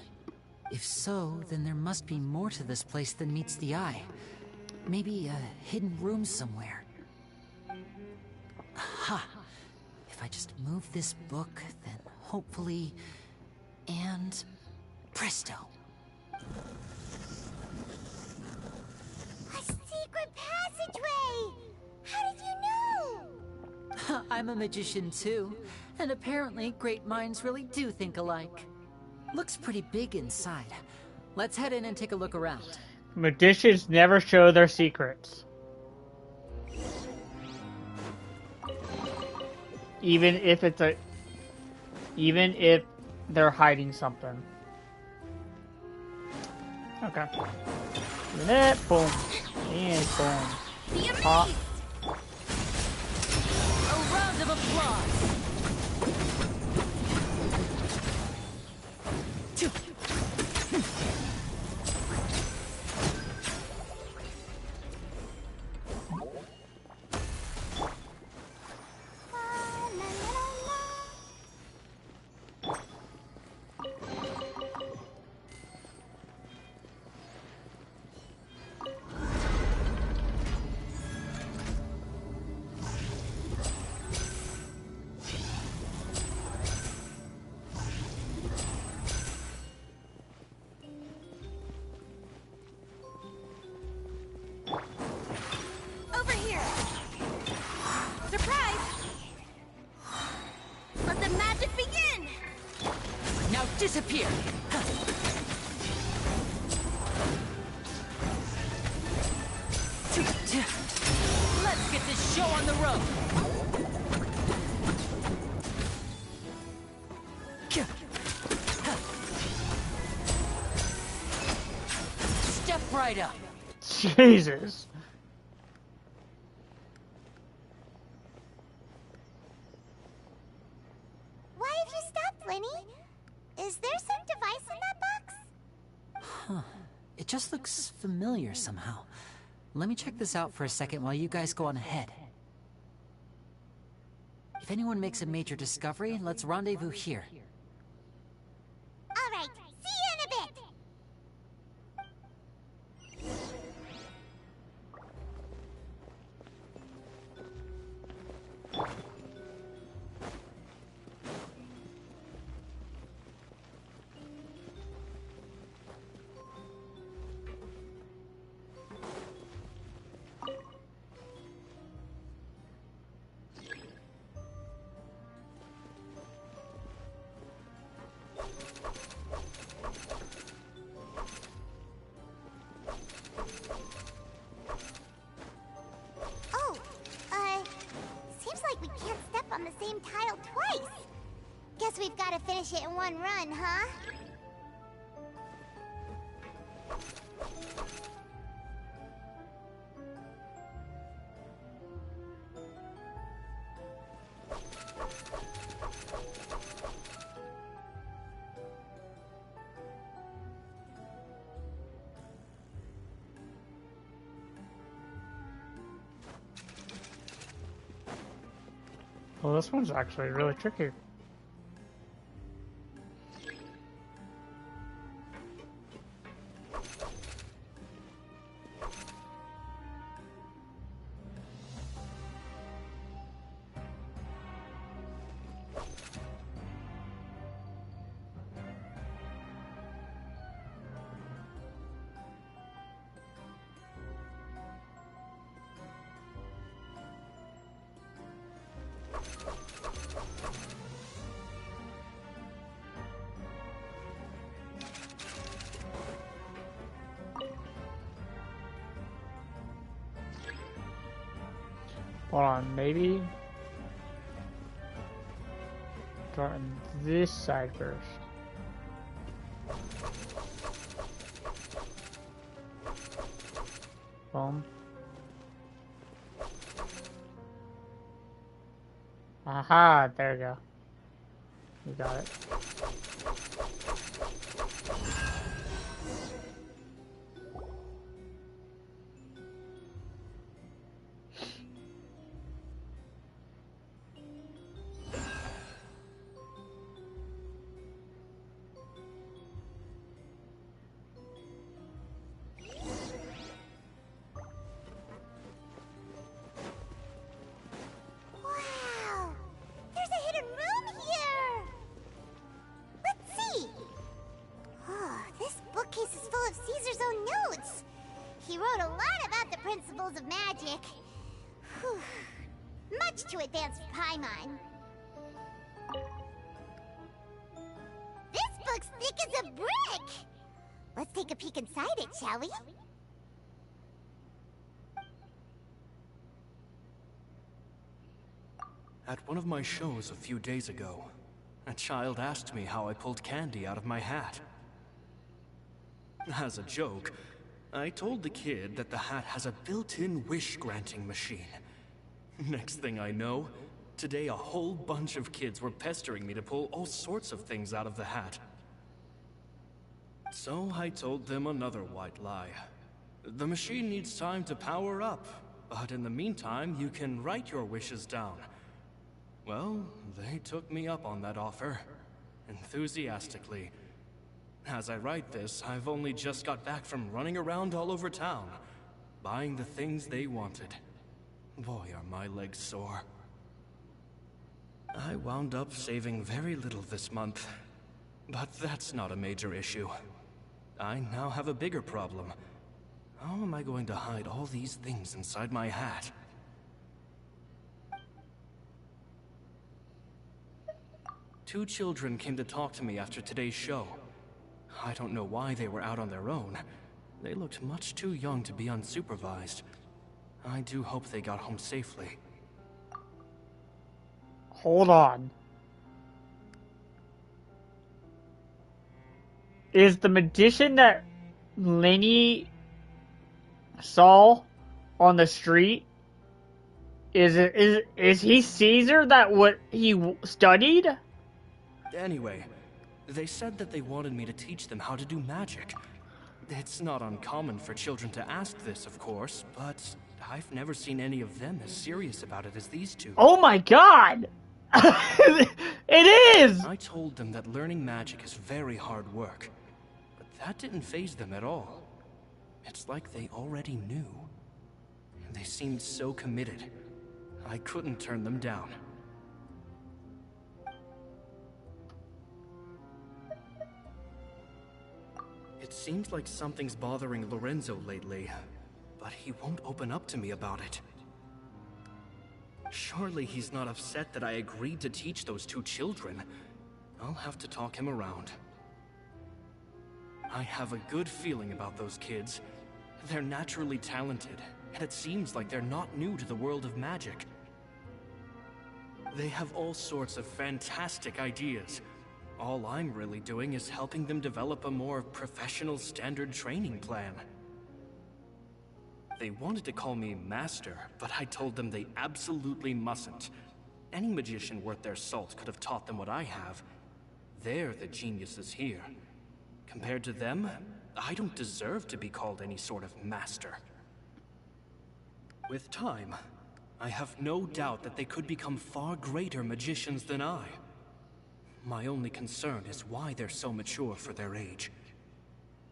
If so, then there must be more to this place than meets the eye. Maybe a hidden room somewhere. Aha! If I just move this book, then hopefully... And... presto! A secret passageway! How did you know? I'm a magician too, and apparently great minds really do think alike. Looks pretty big inside. Let's head in and take a look around. Magicians never show their secrets. Even if they're hiding something. Okay. And that, boom. And boom. Pop. A round of applause! Over here! Surprise! Let the magic begin! Now disappear! Let's get this show on the road! Step right up! Jesus. Why have you stopped, Linny? Is there some device in that box? Huh. It just looks familiar somehow. Let me check this out for a second while you guys go on ahead. If anyone makes a major discovery, let's rendezvous here. All right, see you in a bit. Seems like we can't step on the same tile twice. Guess we've got to finish it in one run, huh? Well, this one's actually really tricky. Hold on, maybe start on this side first. Boom. Aha, there we go. You got it. he wrote a lot about the principles of magic. Whew. Much too advanced for Paimon. This book's thick as a brick! Let's take a peek inside it, shall we? At one of my shows a few days ago, a child asked me how I pulled candy out of my hat. As a joke, I told the kid that the hat has a built-in wish-granting machine. Next thing I know, today a whole bunch of kids were pestering me to pull all sorts of things out of the hat. So I told them another white lie. The machine needs time to power up, but in the meantime, you can write your wishes down. Well, they took me up on that offer, enthusiastically. As I write this, I've only just got back from running around all over town, buying the things they wanted. Boy, are my legs sore. I wound up saving very little this month, but that's not a major issue. I now have a bigger problem. How am I going to hide all these things inside my hat? Two children came to talk to me after today's show. I don't know why they were out on their own. They looked much too young to be unsupervised. I do hope they got home safely. Hold on. Is the magician that Lyne saw on the street, is he Caesar that what he studied? Anyway, they said that they wanted me to teach them how to do magic. It's not uncommon for children to ask this, of course, but I've never seen any of them as serious about it as these two. Oh my god! It is! I told them that learning magic is very hard work, but that didn't faze them at all. It's like they already knew. They seemed so committed. I couldn't turn them down. It seems like something's bothering Lorenzo lately, but he won't open up to me about it. Surely he's not upset that I agreed to teach those two children. I'll have to talk him around. I have a good feeling about those kids. They're naturally talented, and it seems like they're not new to the world of magic. They have all sorts of fantastic ideas. All I'm really doing is helping them develop a more professional standard training plan. They wanted to call me Master, but I told them they absolutely mustn't. Any magician worth their salt could have taught them what I have. They're the geniuses here. Compared to them, I don't deserve to be called any sort of Master. With time, I have no doubt that they could become far greater magicians than I. My only concern is why they're so mature for their age.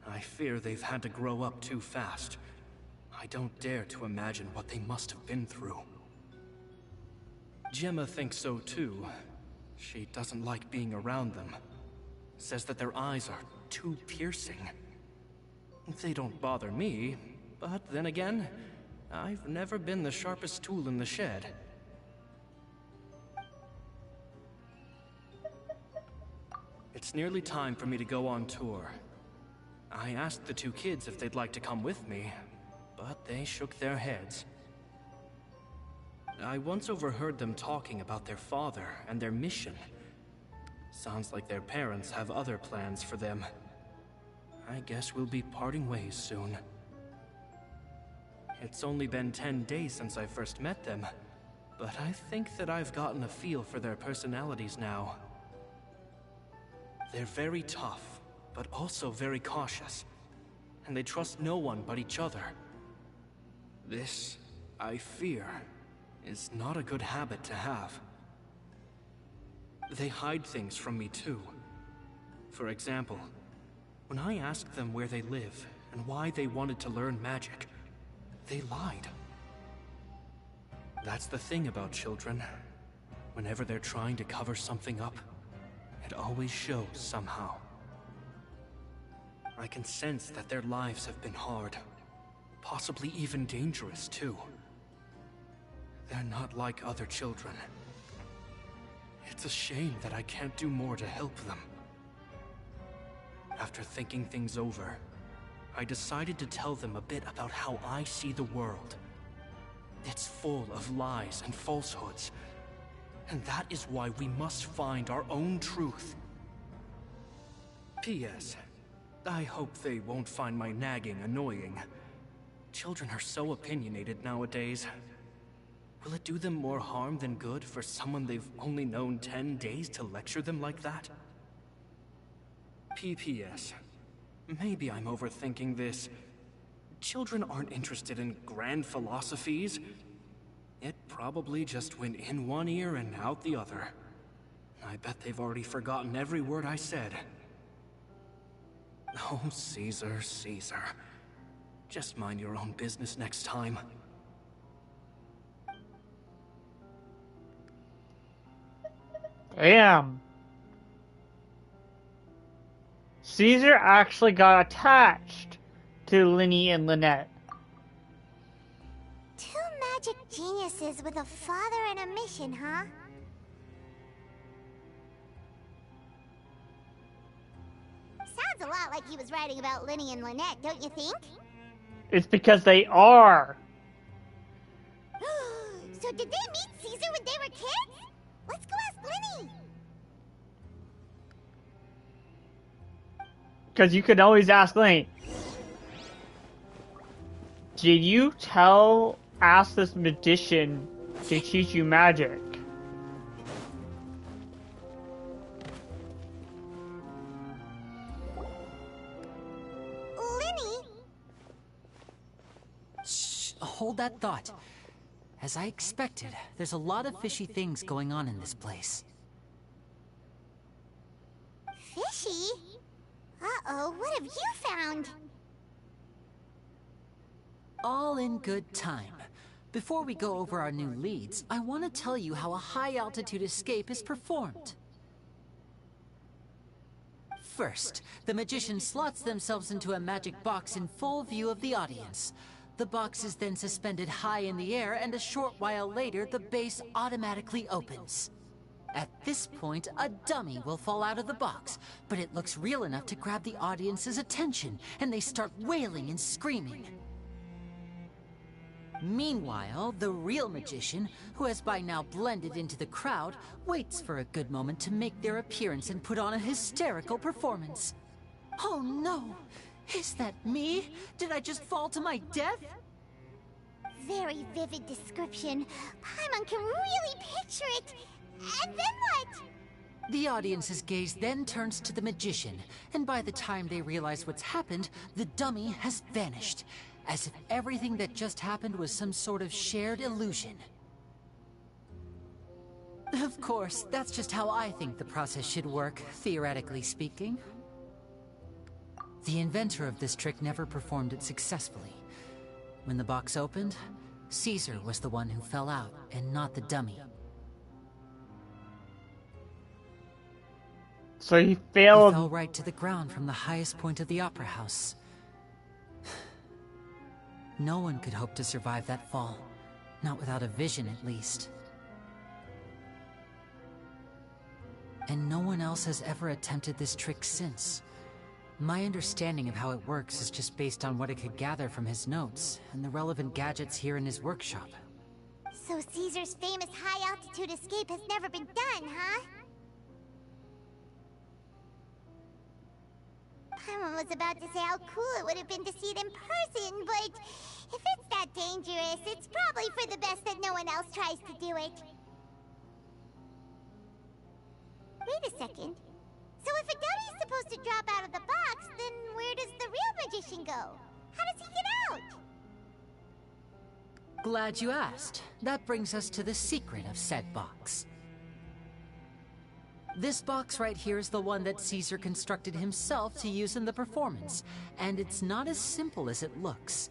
I fear they've had to grow up too fast. I don't dare to imagine what they must have been through. Gemma thinks so too. She doesn't like being around them. Says that their eyes are too piercing. They don't bother me, but then again, I've never been the sharpest tool in the shed. It's nearly time for me to go on tour. I asked the two kids if they'd like to come with me, but they shook their heads. I once overheard them talking about their father and their mission. Sounds like their parents have other plans for them. I guess we'll be parting ways soon. It's only been 10 days since I first met them, but I think that I've gotten a feel for their personalities now. They're very tough, but also very cautious, and they trust no one but each other. This, I fear, is not a good habit to have. They hide things from me too. For example, when I asked them where they live and why they wanted to learn magic, they lied. That's the thing about children. Whenever they're trying to cover something up, it always shows somehow. I can sense that their lives have been hard. possibly even dangerous, too. They're not like other children. It's a shame that I can't do more to help them. After thinking things over, I decided to tell them a bit about how I see the world. It's full of lies and falsehoods, and that is why we must find our own truth. P.S. I hope they won't find my nagging annoying. Children are so opinionated nowadays. Will it do them more harm than good for someone they've only known 10 days to lecture them like that? P.P.S. Maybe I'm overthinking this. Children aren't interested in grand philosophies. It probably just went in one ear and out the other. I bet they've already forgotten every word I said. Oh, Caesar, Caesar. Just mind your own business next time. Damn. Caesar actually got attached to Lyne and Lynette. Two magic geniuses with a father and a mission, huh? Sounds a lot like he was writing about Lyne and Lynette, don't you think? It's because they are. So did they meet Caesar when they were kids? Let's go ask Lyne. Because you can always ask Lyne. Did you ask this magician to teach you magic? Lyne? Shh, hold that thought. As I expected, there's a lot of fishy things going on in this place. Fishy? Uh-oh, what have you found? All in good time. Before we go over our new leads, I want to tell you how a high-altitude escape is performed. First, the magician slots themselves into a magic box in full view of the audience. The box is then suspended high in the air, and a short while later, the base automatically opens. At this point, a dummy will fall out of the box, but it looks real enough to grab the audience's attention, and they start wailing and screaming. Meanwhile, the real magician, who has by now blended into the crowd, waits for a good moment to make their appearance and put on a hysterical performance. Oh no! Is that me? Did I just fall to my death? Very vivid description. Paimon can really picture it. And then what? The audience's gaze then turns to the magician, and by the time they realize what's happened, the dummy has vanished, as if everything that just happened was some sort of shared illusion. Of course, that's just how I think the process should work, theoretically speaking. The inventor of this trick never performed it successfully. When the box opened, Caesar was the one who fell out, and not the dummy. So he failed. He fell right to the ground from the highest point of the opera house. No one could hope to survive that fall. Not without a vision, at least. And no one else has ever attempted this trick since. My understanding of how it works is just based on what I could gather from his notes and the relevant gadgets here in his workshop. So Caesar's famous high-altitude escape has never been done, huh? Paimon was about to say how cool it would have been to see it in person, but if it's that dangerous, it's probably for the best that no one else tries to do it. Wait a second. So if a dummy's supposed to drop out of the box, then where does the real magician go? How does he get out? Glad you asked. That brings us to the secret of said box. This box right here is the one that Caesar constructed himself to use in the performance, and it's not as simple as it looks.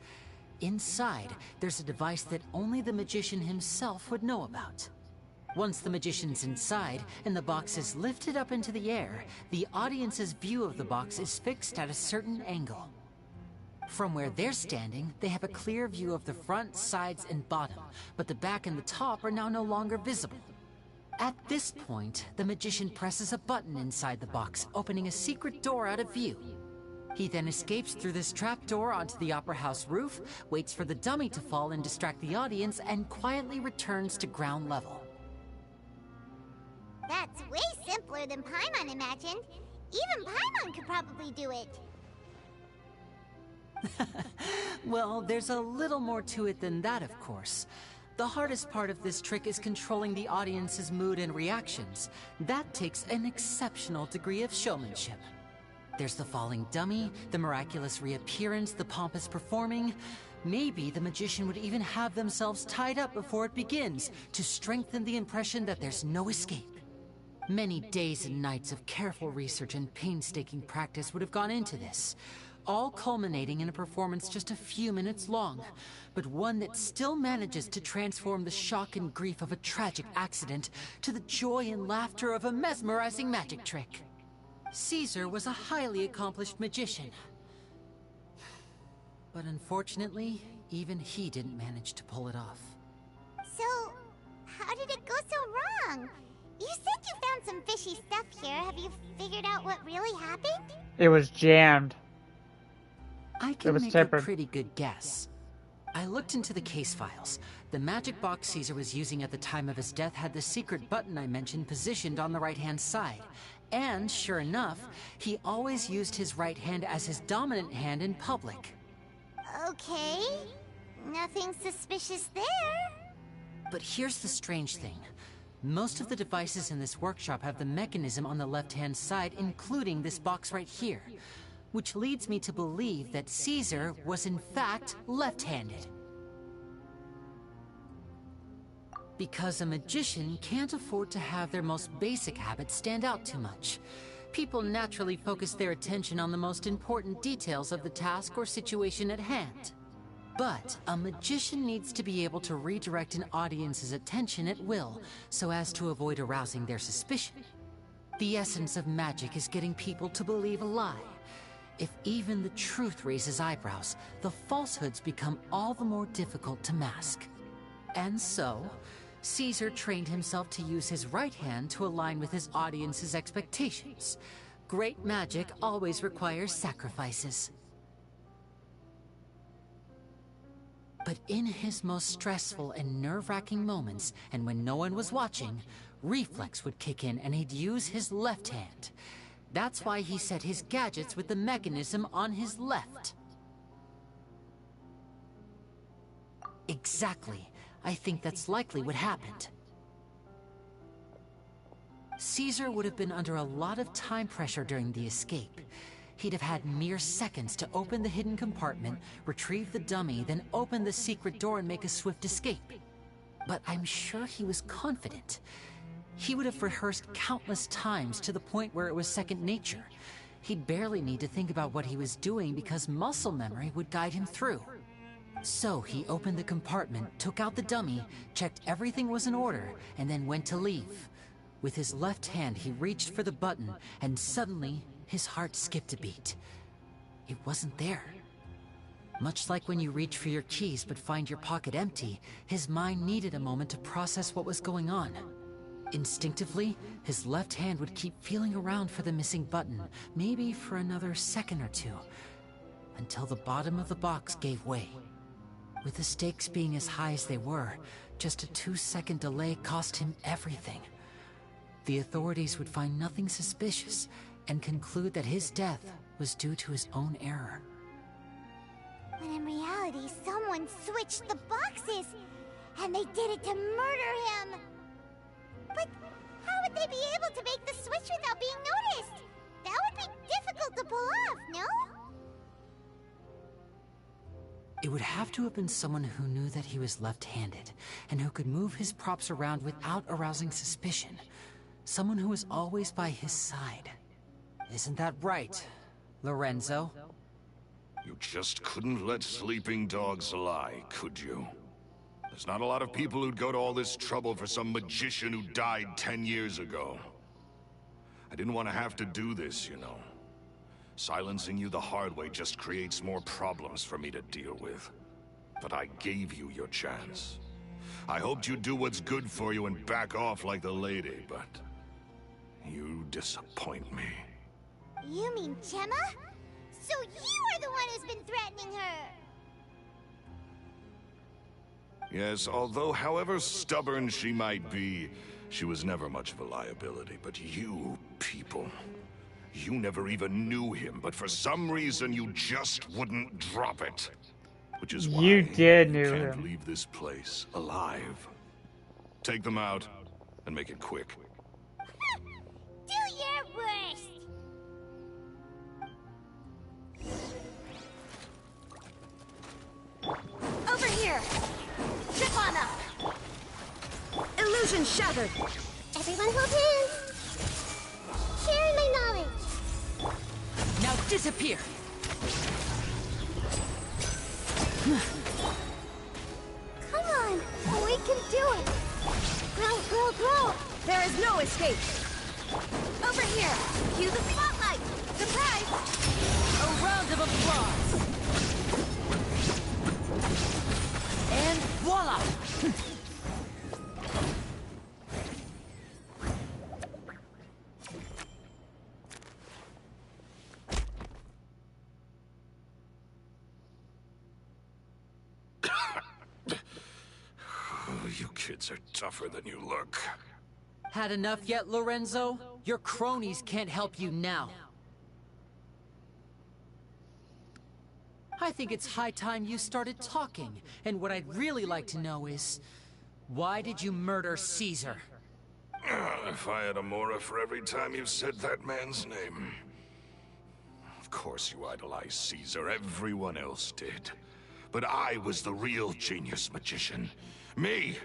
Inside, there's a device that only the magician himself would know about. Once the magician's inside, and the box is lifted up into the air, the audience's view of the box is fixed at a certain angle. From where they're standing, they have a clear view of the front, sides, and bottom, but the back and the top are now no longer visible. At this point, the magician presses a button inside the box, opening a secret door out of view. He then escapes through this trapdoor onto the Opera House roof, waits for the dummy to fall and distract the audience, and quietly returns to ground level. That's way simpler than Paimon imagined. Even Paimon could probably do it. Well, there's a little more to it than that, of course. The hardest part of this trick is controlling the audience's mood and reactions. That takes an exceptional degree of showmanship. There's the falling dummy, the miraculous reappearance, the pompous performing. Maybe the magician would even have themselves tied up before it begins to strengthen the impression that there's no escape. Many days and nights of careful research and painstaking practice would have gone into this, all culminating in a performance just a few minutes long, but one that still manages to transform the shock and grief of a tragic accident to the joy and laughter of a mesmerizing magic trick. Caesar was a highly accomplished magician. But unfortunately, even he didn't manage to pull it off. So, how did it go so wrong? You said you found some fishy stuff here. Have you figured out what really happened? It was jammed. I can make a pretty good guess. I looked into the case files. The magic box Caesar was using at the time of his death had the secret button I mentioned positioned on the right-hand side. And sure enough, he always used his right hand as his dominant hand in public. Okay, nothing suspicious there. But here's the strange thing. Most of the devices in this workshop have the mechanism on the left-hand side, including this box right here. Which leads me to believe that Caesar was in fact left-handed. Because a magician can't afford to have their most basic habits stand out too much. People naturally focus their attention on the most important details of the task or situation at hand. But a magician needs to be able to redirect an audience's attention at will, so as to avoid arousing their suspicion. The essence of magic is getting people to believe a lie. If even the truth raises eyebrows, the falsehoods become all the more difficult to mask. And so, Caesar trained himself to use his right hand to align with his audience's expectations. Great magic always requires sacrifices. But in his most stressful and nerve-wracking moments, and when no one was watching, reflex would kick in and he'd use his left hand. That's why he set his gadgets with the mechanism on his left. Exactly. I think that's likely what happened. Caesar would have been under a lot of time pressure during the escape. He'd have had mere seconds to open the hidden compartment, retrieve the dummy, then open the secret door and make a swift escape. But I'm sure he was confident. He would have rehearsed countless times to the point where it was second nature. He'd barely need to think about what he was doing because muscle memory would guide him through. So he opened the compartment, took out the dummy, checked everything was in order, and then went to leave. With his left hand, he reached for the button, and suddenly, his heart skipped a beat. It wasn't there. Much like when you reach for your keys but find your pocket empty, his mind needed a moment to process what was going on. Instinctively, his left hand would keep feeling around for the missing button, maybe for another second or two, until the bottom of the box gave way. With the stakes being as high as they were, just a 2-second delay cost him everything. The authorities would find nothing suspicious and conclude that his death was due to his own error. When in reality, someone switched the boxes, and they did it to murder him. But how would they be able to make the switch without being noticed? That would be difficult to pull off, no? It would have to have been someone who knew that he was left-handed, and who could move his props around without arousing suspicion. Someone who was always by his side. Isn't that right, Lorenzo? You just couldn't let sleeping dogs lie, could you? There's not a lot of people who'd go to all this trouble for some magician who died 10 years ago. I didn't want to have to do this, you know. Silencing you the hard way just creates more problems for me to deal with. But I gave you your chance. I hoped you'd do what's good for you and back off like the lady, but you disappoint me. You mean Gemma? So you are the one who's been threatening her! Yes, although however stubborn she might be, she was never much of a liability. But you people, you never even knew him, but for some reason you just wouldn't drop it. Which is why You did you know can't him. leave this place alive. Take them out, and make it quick. Do your worst! Over here! Zip on up! Illusion shattered! Everyone hold hands! Sharing my knowledge! Now disappear! Come on! We can do it! Grow, grow, grow! There is no escape! Over here! Cue the spotlight! Surprise! A round of applause! And voila! You kids are tougher than you look. Had enough yet, Lorenzo? Your cronies can't help you now. I think it's high time you started talking. And what I'd really like to know is, why did you murder Caesar? If I had a Mora for every time you said that man's name. Of course you idolized Caesar, everyone else did. But I was the real genius magician. Me!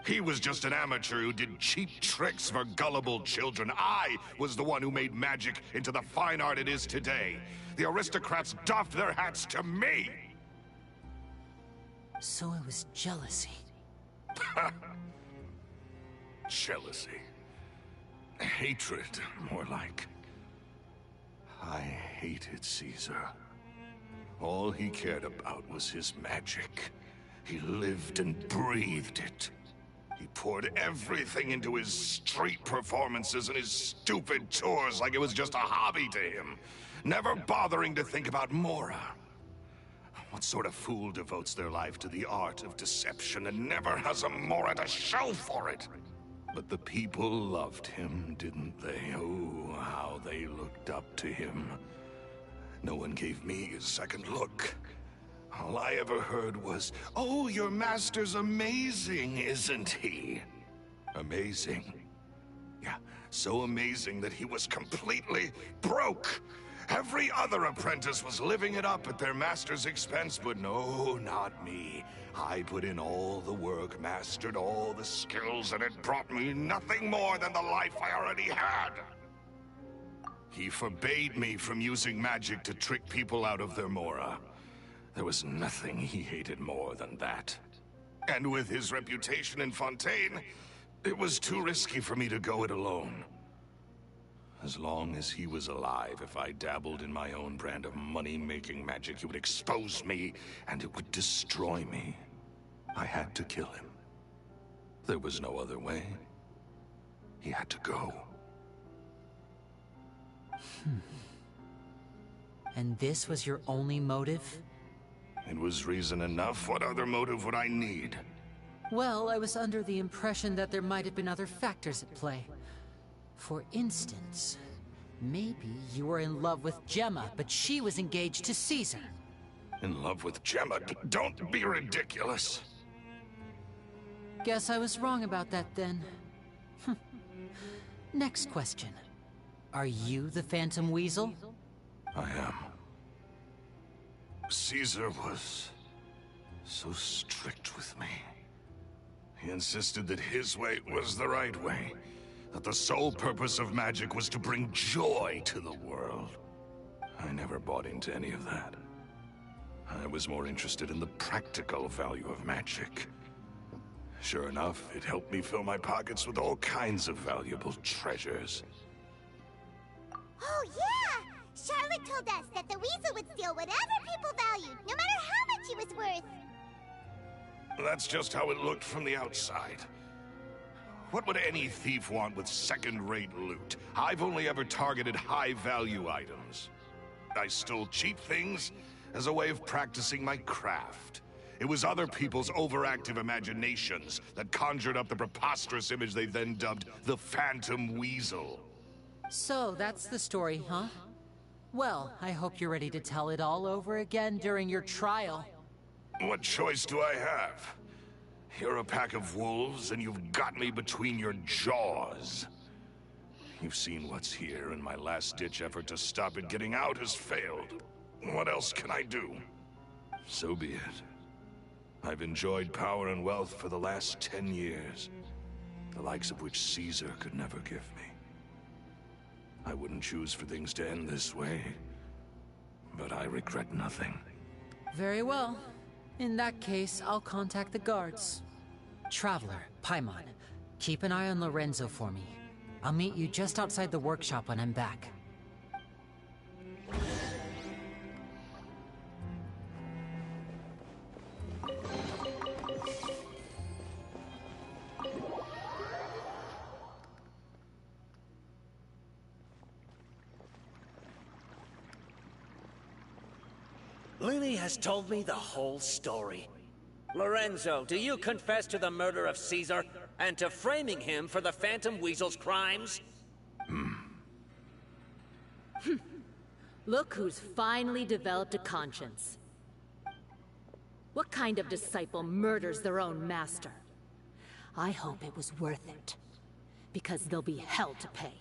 He was just an amateur who did cheap tricks for gullible children. I was the one who made magic into the fine art it is today. The aristocrats doffed their hats to me! So it was jealousy. Jealousy. Hatred, more like. I hated Caesar. All he cared about was his magic. He lived and breathed it. He poured everything into his street performances and his stupid tours like it was just a hobby to him, never bothering to think about Mora. What sort of fool devotes their life to the art of deception and never has a Mora to show for it? But the people loved him, didn't they? Oh, how they looked up to him. No one gave me a second look. All I ever heard was, "Oh, your master's amazing, isn't he?" Amazing. Yeah, so amazing that he was completely broke. Every other apprentice was living it up at their master's expense, but no, not me. I put in all the work, mastered all the skills, and it brought me nothing more than the life I already had. He forbade me from using magic to trick people out of their Mora. There was nothing he hated more than that. And with his reputation in Fontaine, it was too risky for me to go it alone. As long as he was alive, if I dabbled in my own brand of money-making magic, he would expose me, and it would destroy me. I had to kill him. There was no other way. He had to go. And this was your only motive? It was reason enough. What other motive would I need? Well, I was under the impression that there might have been other factors at play. For instance, maybe you were in love with Gemma, but she was engaged to Caesar. In love with Gemma? Don't be ridiculous. Guess I was wrong about that then. Next question. Are you the Phantom Weasel? I am. Caesar was so strict with me. He insisted that his way was the right way, that the sole purpose of magic was to bring joy to the world. I never bought into any of that. I was more interested in the practical value of magic. Sure enough, it helped me fill my pockets with all kinds of valuable treasures. Oh, yeah! Charlotte told us that the weasel would steal whatever people valued, no matter how much it was worth. That's just how it looked from the outside. What would any thief want with second-rate loot? I've only ever targeted high-value items. I stole cheap things as a way of practicing my craft. It was other people's overactive imaginations that conjured up the preposterous image they then dubbed the Phantom Weasel. So, that's the story, huh? Well, I hope you're ready to tell it all over again during your trial. What choice do I have? You're a pack of wolves, and you've got me between your jaws. You've seen what's here, and my last-ditch effort to stop it getting out has failed. What else can I do? So be it. I've enjoyed power and wealth for the last 10 years, the likes of which Caesar could never give me. I wouldn't choose for things to end this way, but I regret nothing. Very well. In that case, I'll contact the guards. Traveler, Paimon, keep an eye on Lorenzo for me. I'll meet you just outside the workshop when I'm back. Lyne has told me the whole story. Lorenzo, do you confess to the murder of Caesar and to framing him for the Phantom Weasel's crimes? Look who's finally developed a conscience. What kind of disciple murders their own master? I hope it was worth it, because there'll be hell to pay.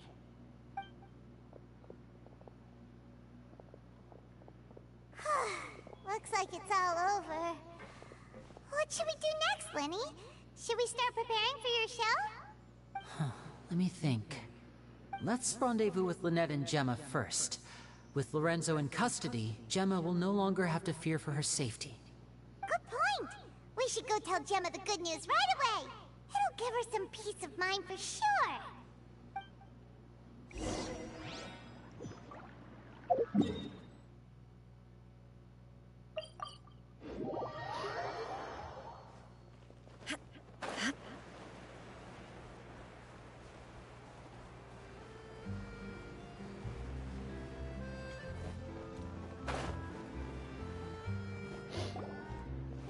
Looks like it's all over. What should we do next, Lenny? Should we start preparing for your show? Let me think. Let's rendezvous with Lynette and Gemma first. With Lorenzo in custody, Gemma will no longer have to fear for her safety. Good point. We should go tell Gemma the good news right away. It'll give her some peace of mind for sure.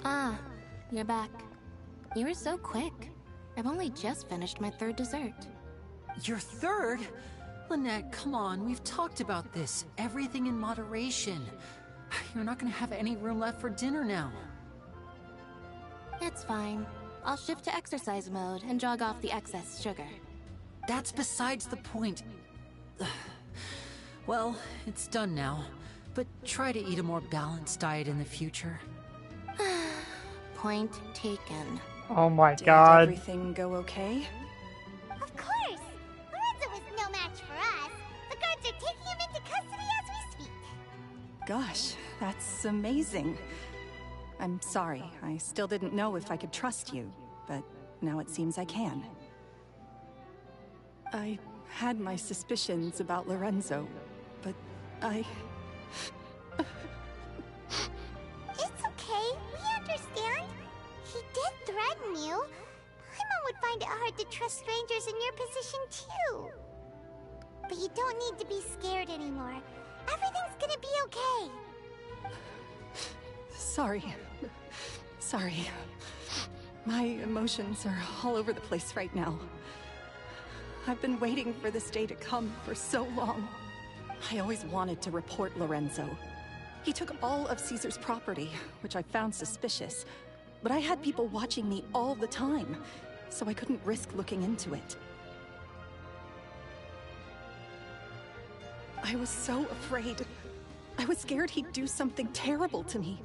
Ah, you're back. You were so quick. I've only just finished my third dessert. Your third? Lynette, come on, we've talked about this. Everything in moderation. You're not gonna have any room left for dinner now. It's fine. I'll shift to exercise mode and jog off the excess sugar. That's besides the point. Well, it's done now. But try to eat a more balanced diet in the future. Point taken. Oh my Did god. everything go okay? Of course! Lorenzo was no match for us. The guards are taking him into custody as we speak. Gosh, that's amazing. I'm sorry, I still didn't know if I could trust you, but now it seems I can. I had my suspicions about Lorenzo, but It's okay, we understand. He did threaten you. Paimon would find it hard to trust strangers in your position too. But you don't need to be scared anymore. Everything's gonna be okay. Sorry. My emotions are all over the place right now. I've been waiting for this day to come for so long. I always wanted to report Lorenzo. He took all of Caesar's property, which I found suspicious. But I had people watching me all the time, so I couldn't risk looking into it. I was so afraid. I was scared he'd do something terrible to me,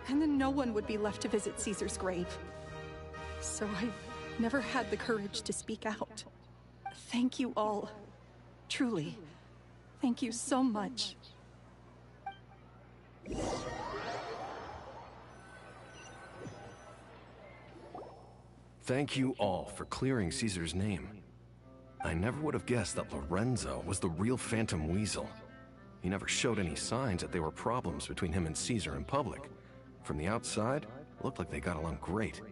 and then no one would be left to visit Caesar's grave. So I never had the courage to speak out. Thank you all. Truly. Thank you so much. Thank you all for clearing Caesar's name. I never would have guessed that Lorenzo was the real Phantom Weasel. He never showed any signs that there were problems between him and Caesar in public. From the outside, it looked like they got along great.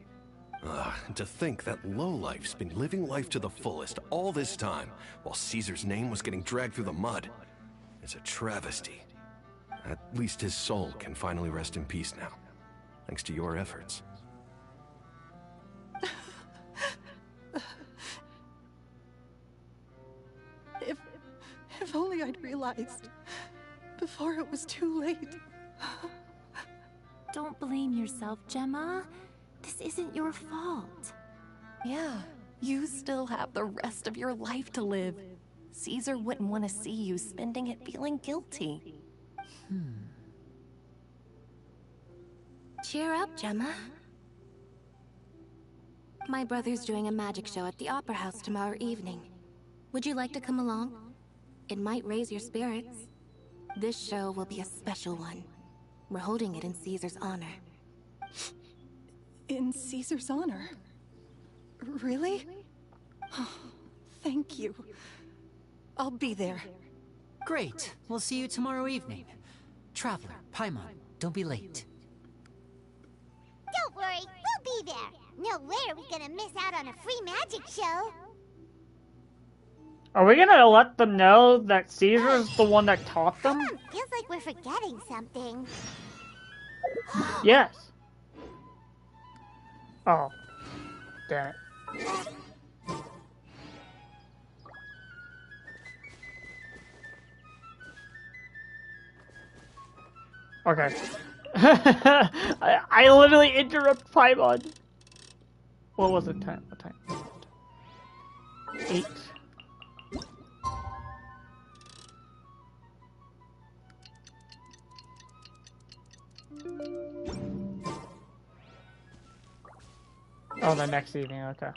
Ugh, to think that lowlife's been living life to the fullest all this time, while Caesar's name was getting dragged through the mud. It's a travesty. At least his soul can finally rest in peace now, thanks to your efforts. If only I'd realized before it was too late. Don't blame yourself, Gemma. This isn't your fault. Yeah, you still have the rest of your life to live. Caesar wouldn't want to see you spending it feeling guilty. Cheer up, Gemma. My brother's doing a magic show at the Opera House tomorrow evening. Would you like to come along? It might raise your spirits. This show will be a special one. We're holding it in Caesar's honor. In Caesar's honor? Really? Oh, thank you. I'll be there. Great. We'll see you tomorrow evening. Traveler, Paimon, don't be late. Don't worry, we'll be there. No way are we gonna miss out on a free magic show. Are we gonna let them know that Caesar's the one that taught them? Feels like we're forgetting something. Yes. Oh. Damn it. Okay. I literally interrupt Paimon. What was the time? What time? 8. Oh, the next evening, okay.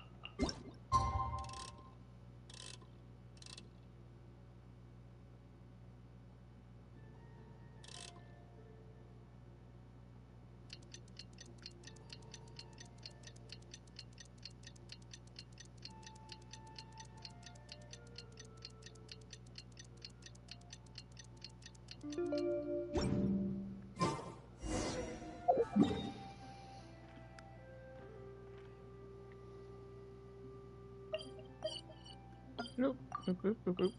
Nope. Nope, nope, nope, nope.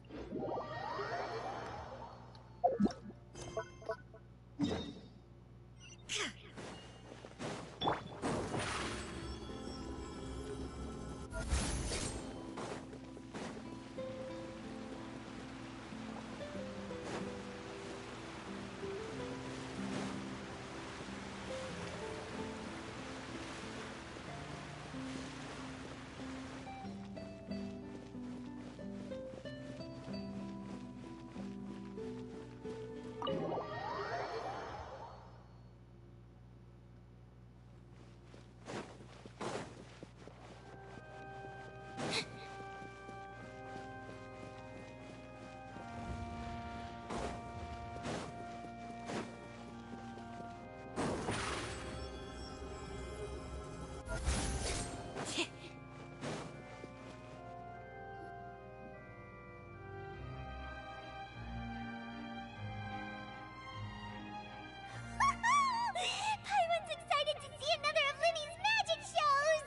Paimon's excited to see another of Linny's magic shows!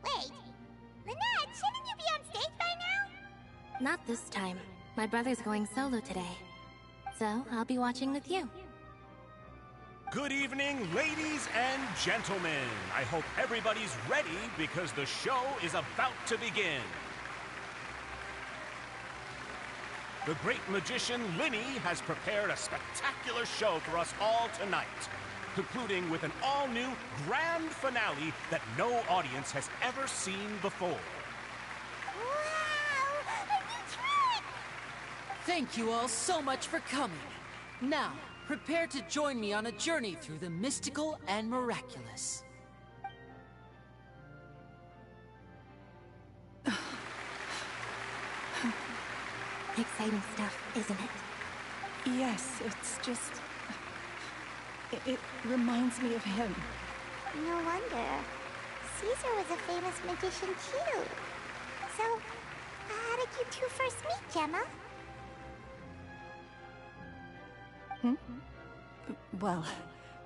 Wait. Lynette, shouldn't you be on stage by now? Not this time. My brother's going solo today. So, I'll be watching with you. Good evening, ladies and gentlemen. I hope everybody's ready because the show is about to begin. The great magician Linny has prepared a spectacular show for us all tonight, concluding with an all-new grand finale that no audience has ever seen before. Wow! A new trick! Thank you all so much for coming. Now, prepare to join me on a journey through the mystical and miraculous. Exciting stuff, isn't it? Yes, it's just... It reminds me of him. No wonder. Caesar was a famous magician too. So, how did you two first meet, Gemma? Hmm? Well,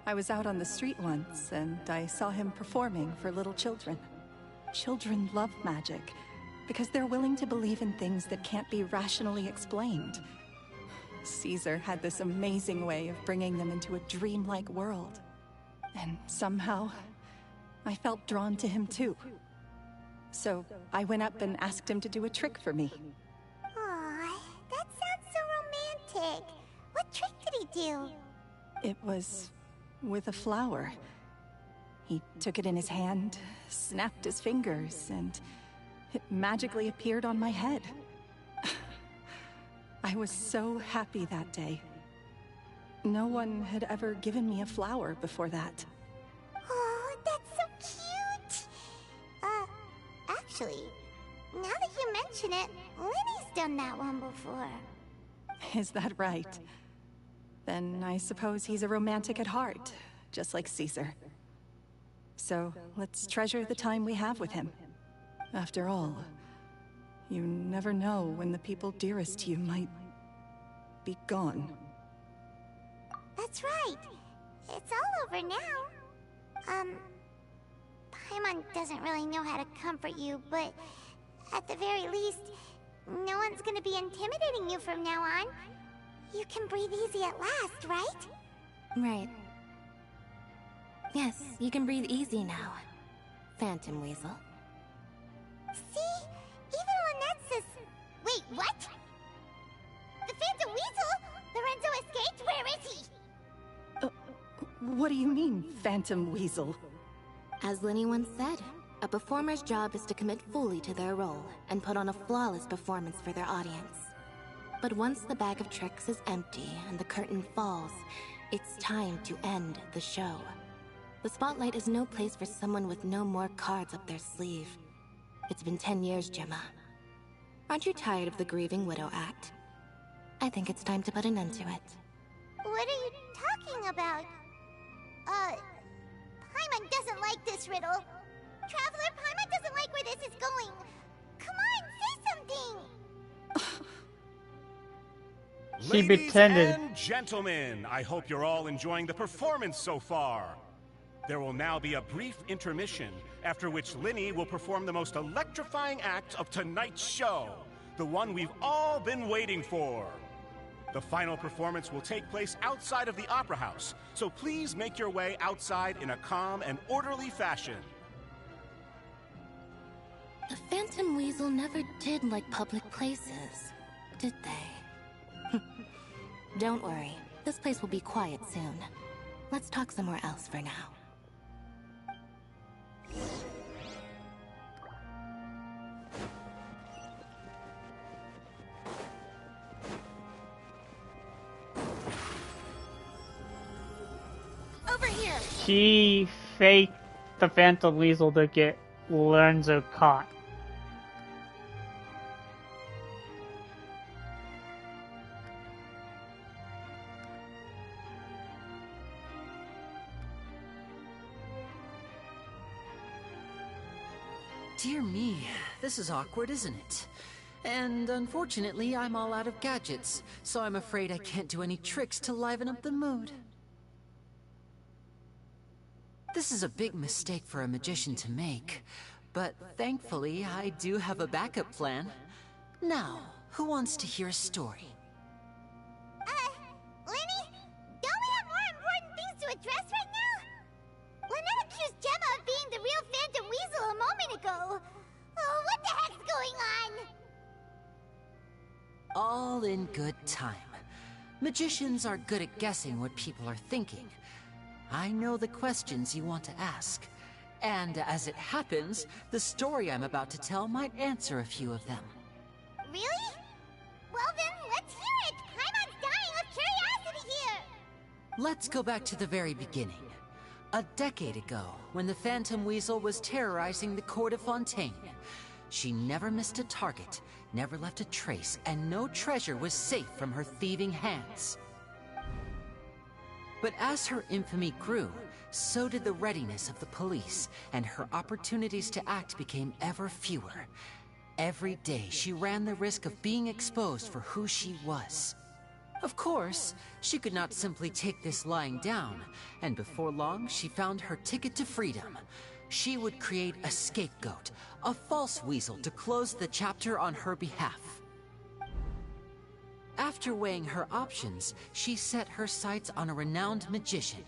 I was out on the street once, and I saw him performing for little children. Children love magic, because they're willing to believe in things that can't be rationally explained. Caesar had this amazing way of bringing them into a dreamlike world. And somehow, I felt drawn to him too. So I went up and asked him to do a trick for me. Aw, that sounds so romantic. What trick did he do? It was with a flower. He took it in his hand, snapped his fingers, and it magically appeared on my head. I was so happy that day. No one had ever given me a flower before that. Oh, that's so cute! Actually, now that you mention it, Lenny's done that one before. Is that right? Then I suppose he's a romantic at heart, just like Caesar. So, let's treasure the time we have with him. After all, you never know when the people dearest to you might be gone. That's right. It's all over now. Paimon doesn't really know how to comfort you, but at the very least, no one's gonna be intimidating you from now on. You can breathe easy at last, right? Right. Yes, you can breathe easy now, Phantom Weasel. See? Even Lynette says... Wait, what? The Phantom Weasel? Lorenzo escaped? Where is he? What do you mean, Phantom Weasel? As Lenny once said, a performer's job is to commit fully to their role and put on a flawless performance for their audience. But once the bag of tricks is empty and the curtain falls, it's time to end the show. The spotlight is no place for someone with no more cards up their sleeve. It's been 10 years, Gemma. Aren't you tired of the grieving widow act? I think it's time to put an end to it. What are you talking about? Paimon doesn't like this riddle. Traveler, Paimon doesn't like where this is going. Come on, say something! He Ladies pretended. and gentlemen, I hope you're all enjoying the performance so far. There will now be a brief intermission, after which Linny will perform the most electrifying act of tonight's show, the one we've all been waiting for. The final performance will take place outside of the Opera House, so please make your way outside in a calm and orderly fashion. The Phantom Weasel never did like public places, did they? Don't worry, this place will be quiet soon. Let's talk somewhere else for now. Over here! She faked the Phantom Weasel to get Lorenzo caught. Dear me, this is awkward, isn't it? And unfortunately, I'm all out of gadgets, so I'm afraid I can't do any tricks to liven up the mood. This is a big mistake for a magician to make, but thankfully, I do have a backup plan. Now, who wants to hear a story? Lenny? Don't we have more important things to address right now? Lynette accused Gemma of being the real Phantom Weasel a moment ago. Oh, what the heck's going on? All in good time. Magicians are good at guessing what people are thinking. I know the questions you want to ask. And as it happens, the story I'm about to tell might answer a few of them. Really? Well then, let's hear it! Paimon's dying of curiosity here! Let's go back to the very beginning. A decade ago, when the Phantom Weasel was terrorizing the court of Fontaine. She never missed a target, never left a trace, and no treasure was safe from her thieving hands. But as her infamy grew, so did the readiness of the police, and her opportunities to act became ever fewer. Every day, she ran the risk of being exposed for who she was. Of course, she could not simply take this lying down, and before long, she found her ticket to freedom. She would create a scapegoat, a false weasel to close the chapter on her behalf. After weighing her options, she set her sights on a renowned magician,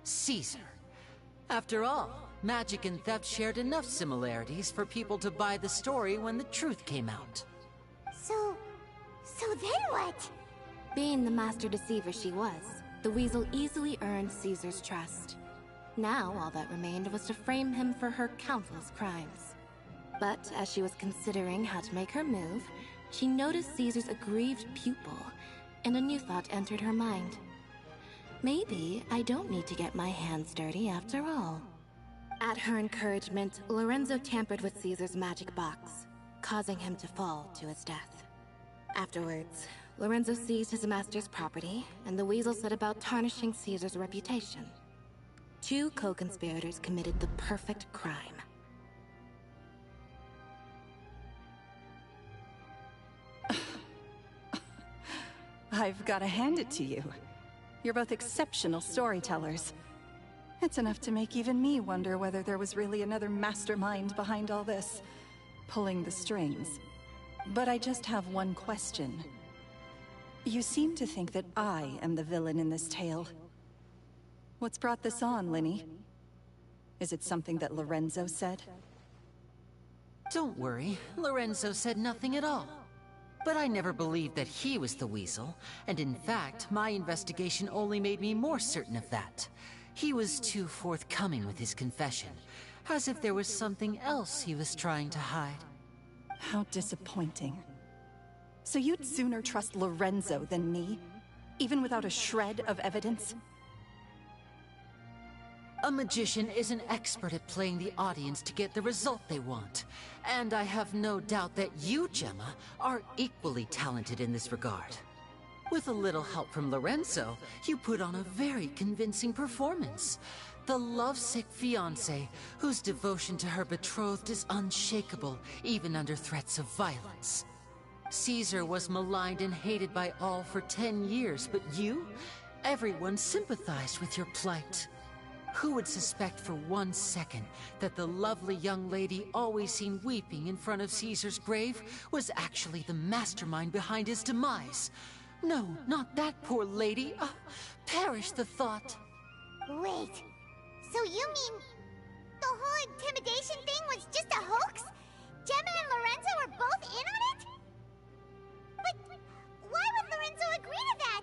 Caesar. After all, magic and theft shared enough similarities for people to buy the story when the truth came out. So then what? Being the master deceiver she was, the weasel easily earned Caesar's trust. Now, all that remained was to frame him for her countless crimes. But as she was considering how to make her move, she noticed Caesar's aggrieved pupil, and a new thought entered her mind. Maybe I don't need to get my hands dirty after all. At her encouragement, Lorenzo tampered with Caesar's magic box, causing him to fall to his death. Afterwards, Lorenzo seized his master's property, and the weasel set about tarnishing Caesar's reputation. Two co-conspirators committed the perfect crime. I've got to hand it to you. You're both exceptional storytellers. It's enough to make even me wonder whether there was really another mastermind behind all this, pulling the strings. But I just have one question. You seem to think that I am the villain in this tale. What's brought this on, Lyne? Is it something that Lorenzo said? Don't worry, Lorenzo said nothing at all. But I never believed that he was the weasel, and in fact, my investigation only made me more certain of that. He was too forthcoming with his confession, as if there was something else he was trying to hide. How disappointing. So you'd sooner trust Lorenzo than me, even without a shred of evidence? A magician is an expert at playing the audience to get the result they want. And I have no doubt that you, Gemma, are equally talented in this regard. With a little help from Lorenzo, you put on a very convincing performance. The lovesick fiancé, whose devotion to her betrothed is unshakable, even under threats of violence. Caesar was maligned and hated by all for 10 years, but you? Everyone sympathized with your plight. Who would suspect for 1 second that the lovely young lady always seen weeping in front of Caesar's grave was actually the mastermind behind his demise? No, not that poor lady. Perish the thought. Wait, so you mean the whole intimidation thing was just a hoax? Gemma and Lorenzo were both in on it? But why would Lorenzo agree to that?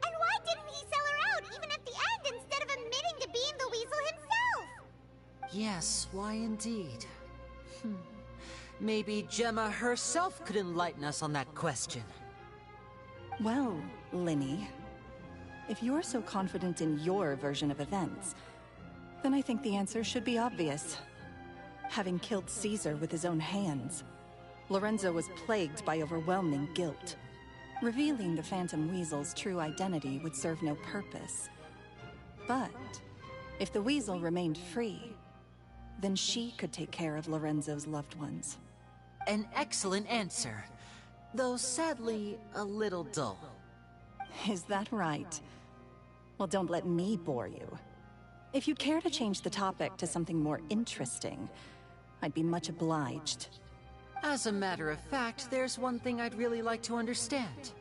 And why didn't he sell her out even at the end instead of admitting to being the weasel himself? Yes, why indeed? Maybe Gemma herself could enlighten us on that question. Well, Lyne, if you're so confident in your version of events, then I think the answer should be obvious. Having killed Caesar with his own hands, Lorenzo was plagued by overwhelming guilt. Revealing the Phantom Weasel's true identity would serve no purpose. But if the Weasel remained free, then she could take care of Lorenzo's loved ones. An excellent answer, though sadly a little dull. Is that right? Well, don't let me bore you. If you'd care to change the topic to something more interesting, I'd be much obliged. As a matter of fact, there's one thing I'd really like to understand.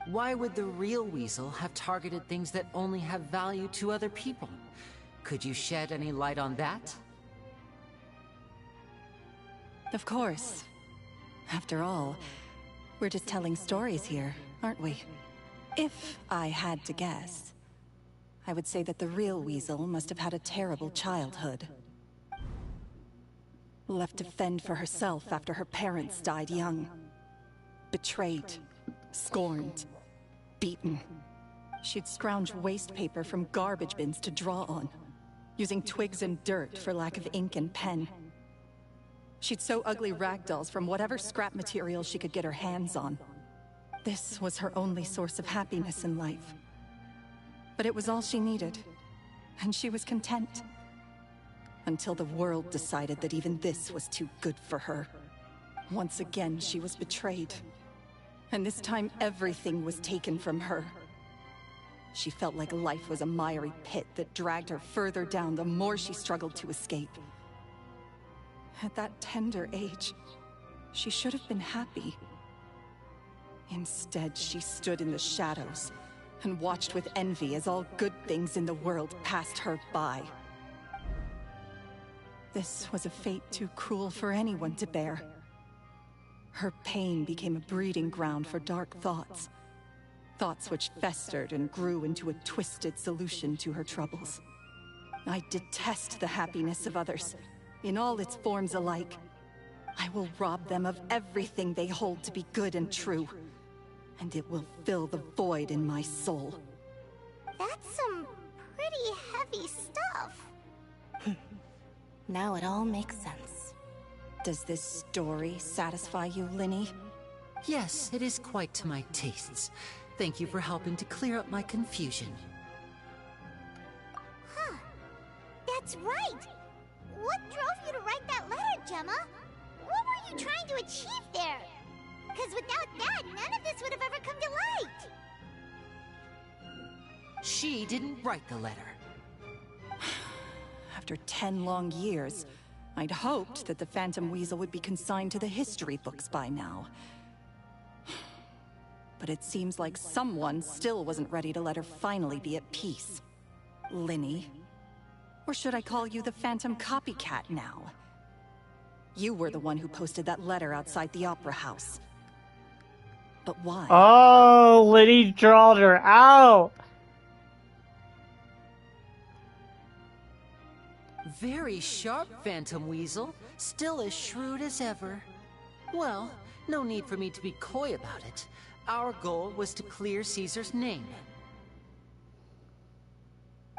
Why would the real weasel have targeted things that only have value to other people? Could you shed any light on that? Of course. After all, we're just telling stories here, aren't we? If I had to guess, I would say that the real weasel must have had a terrible childhood. Left to fend for herself after her parents died young. Betrayed, scorned, beaten. She'd scrounge waste paper from garbage bins to draw on, using twigs and dirt for lack of ink and pen. She'd sew ugly ragdolls from whatever scrap material she could get her hands on. This was her only source of happiness in life. But it was all she needed, and she was content. Until the world decided that even this was too good for her. Once again, she was betrayed. And this time everything was taken from her. She felt like life was a miry pit that dragged her further down the more she struggled to escape. At that tender age, she should have been happy. Instead, she stood in the shadows and watched with envy as all good things in the world passed her by. This was a fate too cruel for anyone to bear. Her pain became a breeding ground for dark thoughts. Thoughts which festered and grew into a twisted solution to her troubles. I detest the happiness of others, in all its forms alike. I will rob them of everything they hold to be good and true, and it will fill the void in my soul. That's some pretty heavy stuff. Now it all makes sense. Does this story satisfy you, Lyne? Yes, it is quite to my tastes. Thank you for helping to clear up my confusion. Huh. That's right. What drove you to write that letter, Gemma? What were you trying to achieve there? Because without that, none of this would have ever come to light. She didn't write the letter. After 10 long years, I'd hoped that the Phantom Weasel would be consigned to the history books by now. But it seems like someone still wasn't ready to let her finally be at peace. Lyne. Or should I call you the Phantom Copycat now? You were the one who posted that letter outside the Opera House. But why? Oh, Lyne drawed her out! Very sharp, Phantom Weasel. Still as shrewd as ever. Well, no need for me to be coy about it. Our goal was to clear Caesar's name.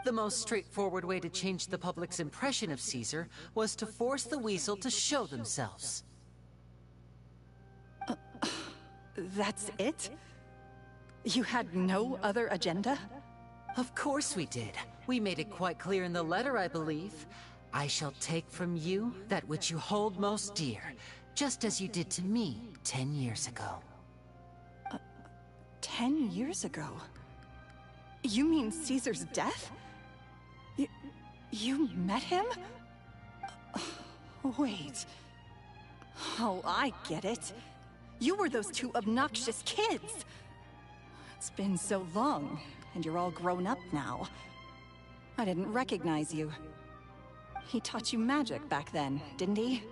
The most straightforward way to change the public's impression of Caesar was to force the Weasel to show themselves. That's it? You had no other agenda? Of course we did. We made it quite clear in the letter, I believe. I shall take from you that which you hold most dear, just as you did to me 10 years ago. 10 years ago? You mean Caesar's death? You met him? Wait. Oh, I get it. You were those two obnoxious kids. It's been so long, and you're all grown up now. I didn't recognize you. He taught you magic back then, didn't he?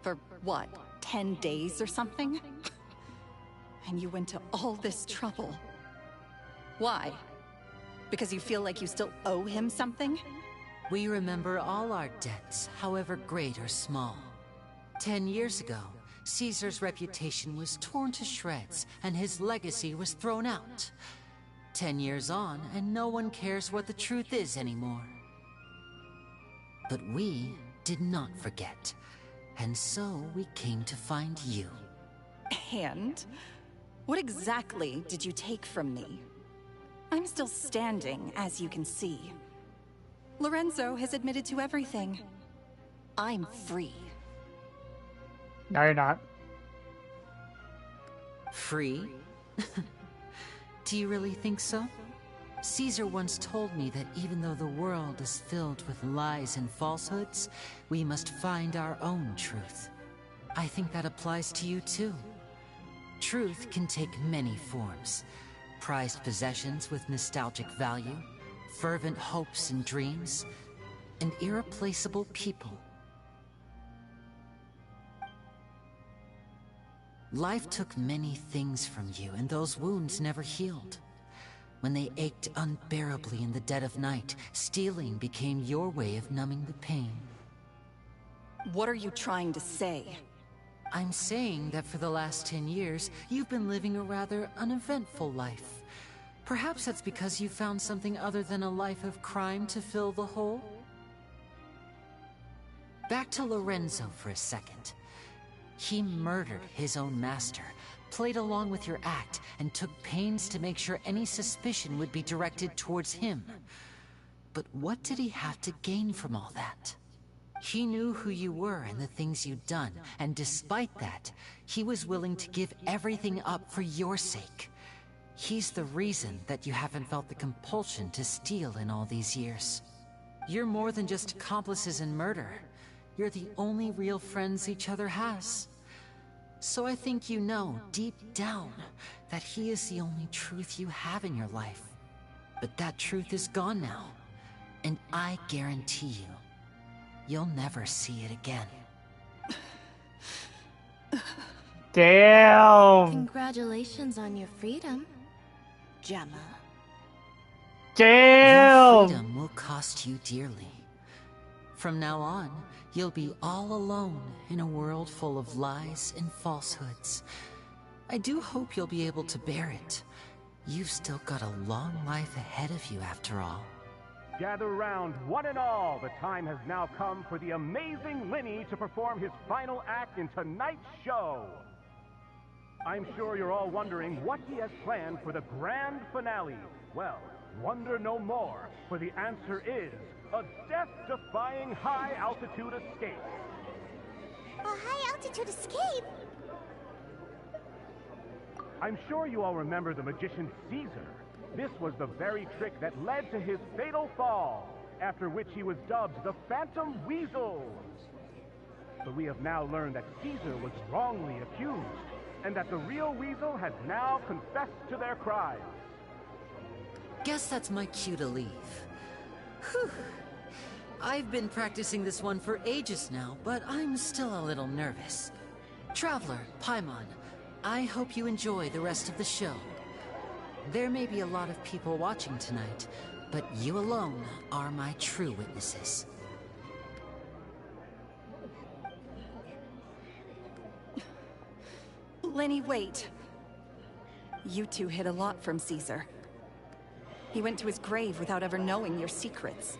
For what, 10 days or something? And you went to all this trouble. Why? Because you feel like you still owe him something? We remember all our debts, however great or small. 10 years ago, Caesar's reputation was torn to shreds, and his legacy was thrown out. 10 years on, and no one cares what the truth is anymore. But we did not forget, and so we came to find you. And? What exactly did you take from me? I'm still standing, as you can see. Lorenzo has admitted to everything. I'm free. No, you're not. Free? Do you really think so? Caesar once told me that even though the world is filled with lies and falsehoods, we must find our own truth. I think that applies to you too. Truth can take many forms. Prized possessions with nostalgic value, fervent hopes and dreams, and irreplaceable people. Life took many things from you, and those wounds never healed. When they ached unbearably in the dead of night, stealing became your way of numbing the pain. What are you trying to say? I'm saying that for the last 10 years, you've been living a rather uneventful life. Perhaps that's because you found something other than a life of crime to fill the hole? Back to Lorenzo for a second. He murdered his own master, played along with your act, and took pains to make sure any suspicion would be directed towards him. But what did he have to gain from all that? He knew who you were and the things you'd done, and despite that, he was willing to give everything up for your sake. He's the reason that you haven't felt the compulsion to steal in all these years. You're more than just accomplices in murder. You're the only real friends each other has. So I think you know, deep down, that he is the only truth you have in your life. But that truth is gone now. And I guarantee you, you'll never see it again. Damn! Congratulations on your freedom, Gemma. Damn! Your freedom will cost you dearly. From now on, you'll be all alone in a world full of lies and falsehoods. I do hope you'll be able to bear it. You've still got a long life ahead of you after all. Gather round, one and all. The time has now come for the amazing Lyne to perform his final act in tonight's show. I'm sure you're all wondering what he has planned for the grand finale. Well, wonder no more, for the answer is a death-defying high-altitude escape. A high-altitude escape? I'm sure you all remember the magician Caesar. This was the very trick that led to his fatal fall, after which he was dubbed the Phantom Weasel. But we have now learned that Caesar was wrongly accused, and that the real Weasel has now confessed to their crimes. Guess that's my cue to leave. Whew. I've been practicing this one for ages now, but I'm still a little nervous. Traveler, Paimon, I hope you enjoy the rest of the show. There may be a lot of people watching tonight, but you alone are my true witnesses. Lyne, wait. You two hid a lot from Caesar. He went to his grave without ever knowing your secrets.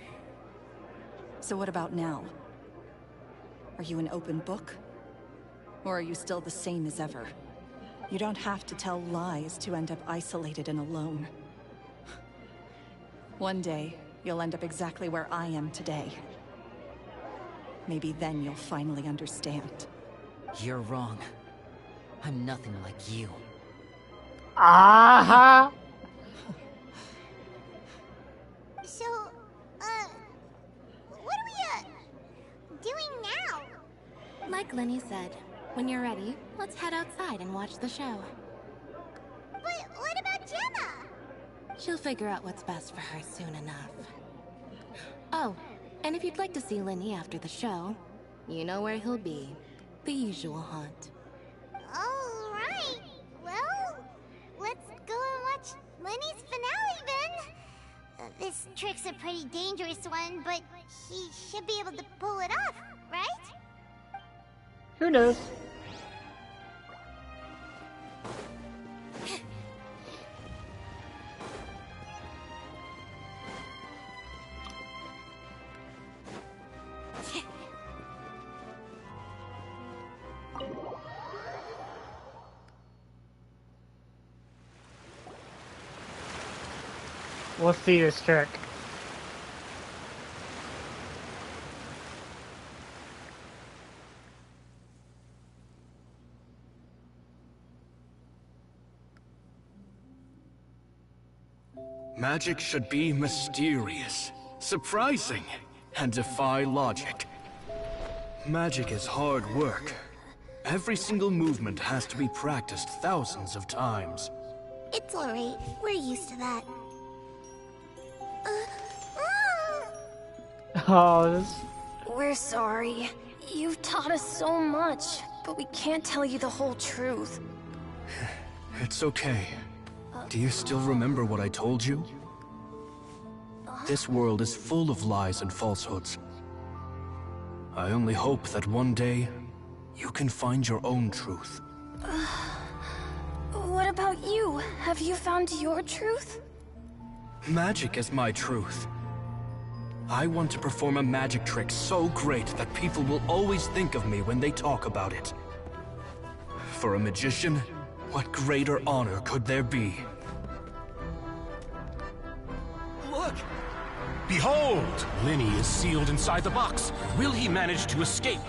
So what about now? Are you an open book? Or are you still the same as ever? You don't have to tell lies to end up isolated and alone. One day, you'll end up exactly where I am today. Maybe then you'll finally understand. You're wrong. I'm nothing like you. Aha! So, what are we, doing now? Like Lyne said, when you're ready, let's head outside and watch the show. But what about Gemma? She'll figure out what's best for her soon enough. Oh, and if you'd like to see Lyne after the show, you know where he'll be. The usual haunt. All right. Well, let's go and watch Lyne's finale then. This trick's a pretty dangerous one, but he should be able to pull it off, right? Who knows? We'll see this trick. Magic should be mysterious, surprising, and defy logic. Magic is hard work. Every single movement has to be practiced thousands of times. It's alright. We're used to that. Oh, this... We're sorry. You've taught us so much, but we can't tell you the whole truth. It's okay. Do you still remember what I told you? This world is full of lies and falsehoods. I only hope that one day, you can find your own truth. What about you? Have you found your truth? Magic is my truth. I want to perform a magic trick so great that people will always think of me when they talk about it. For a magician, what greater honor could there be? Look! Behold! Lyne is sealed inside the box. Will he manage to escape?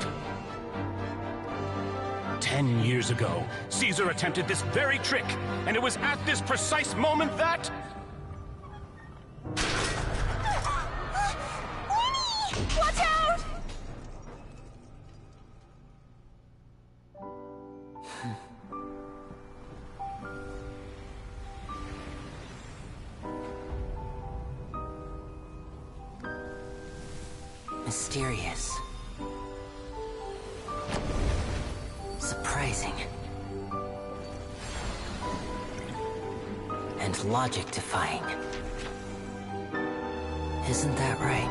10 years ago, Caesar attempted this very trick, and it was at this precise moment that... Lyne! Watch out! Mysterious. Surprising. And logic-defying. Isn't that right?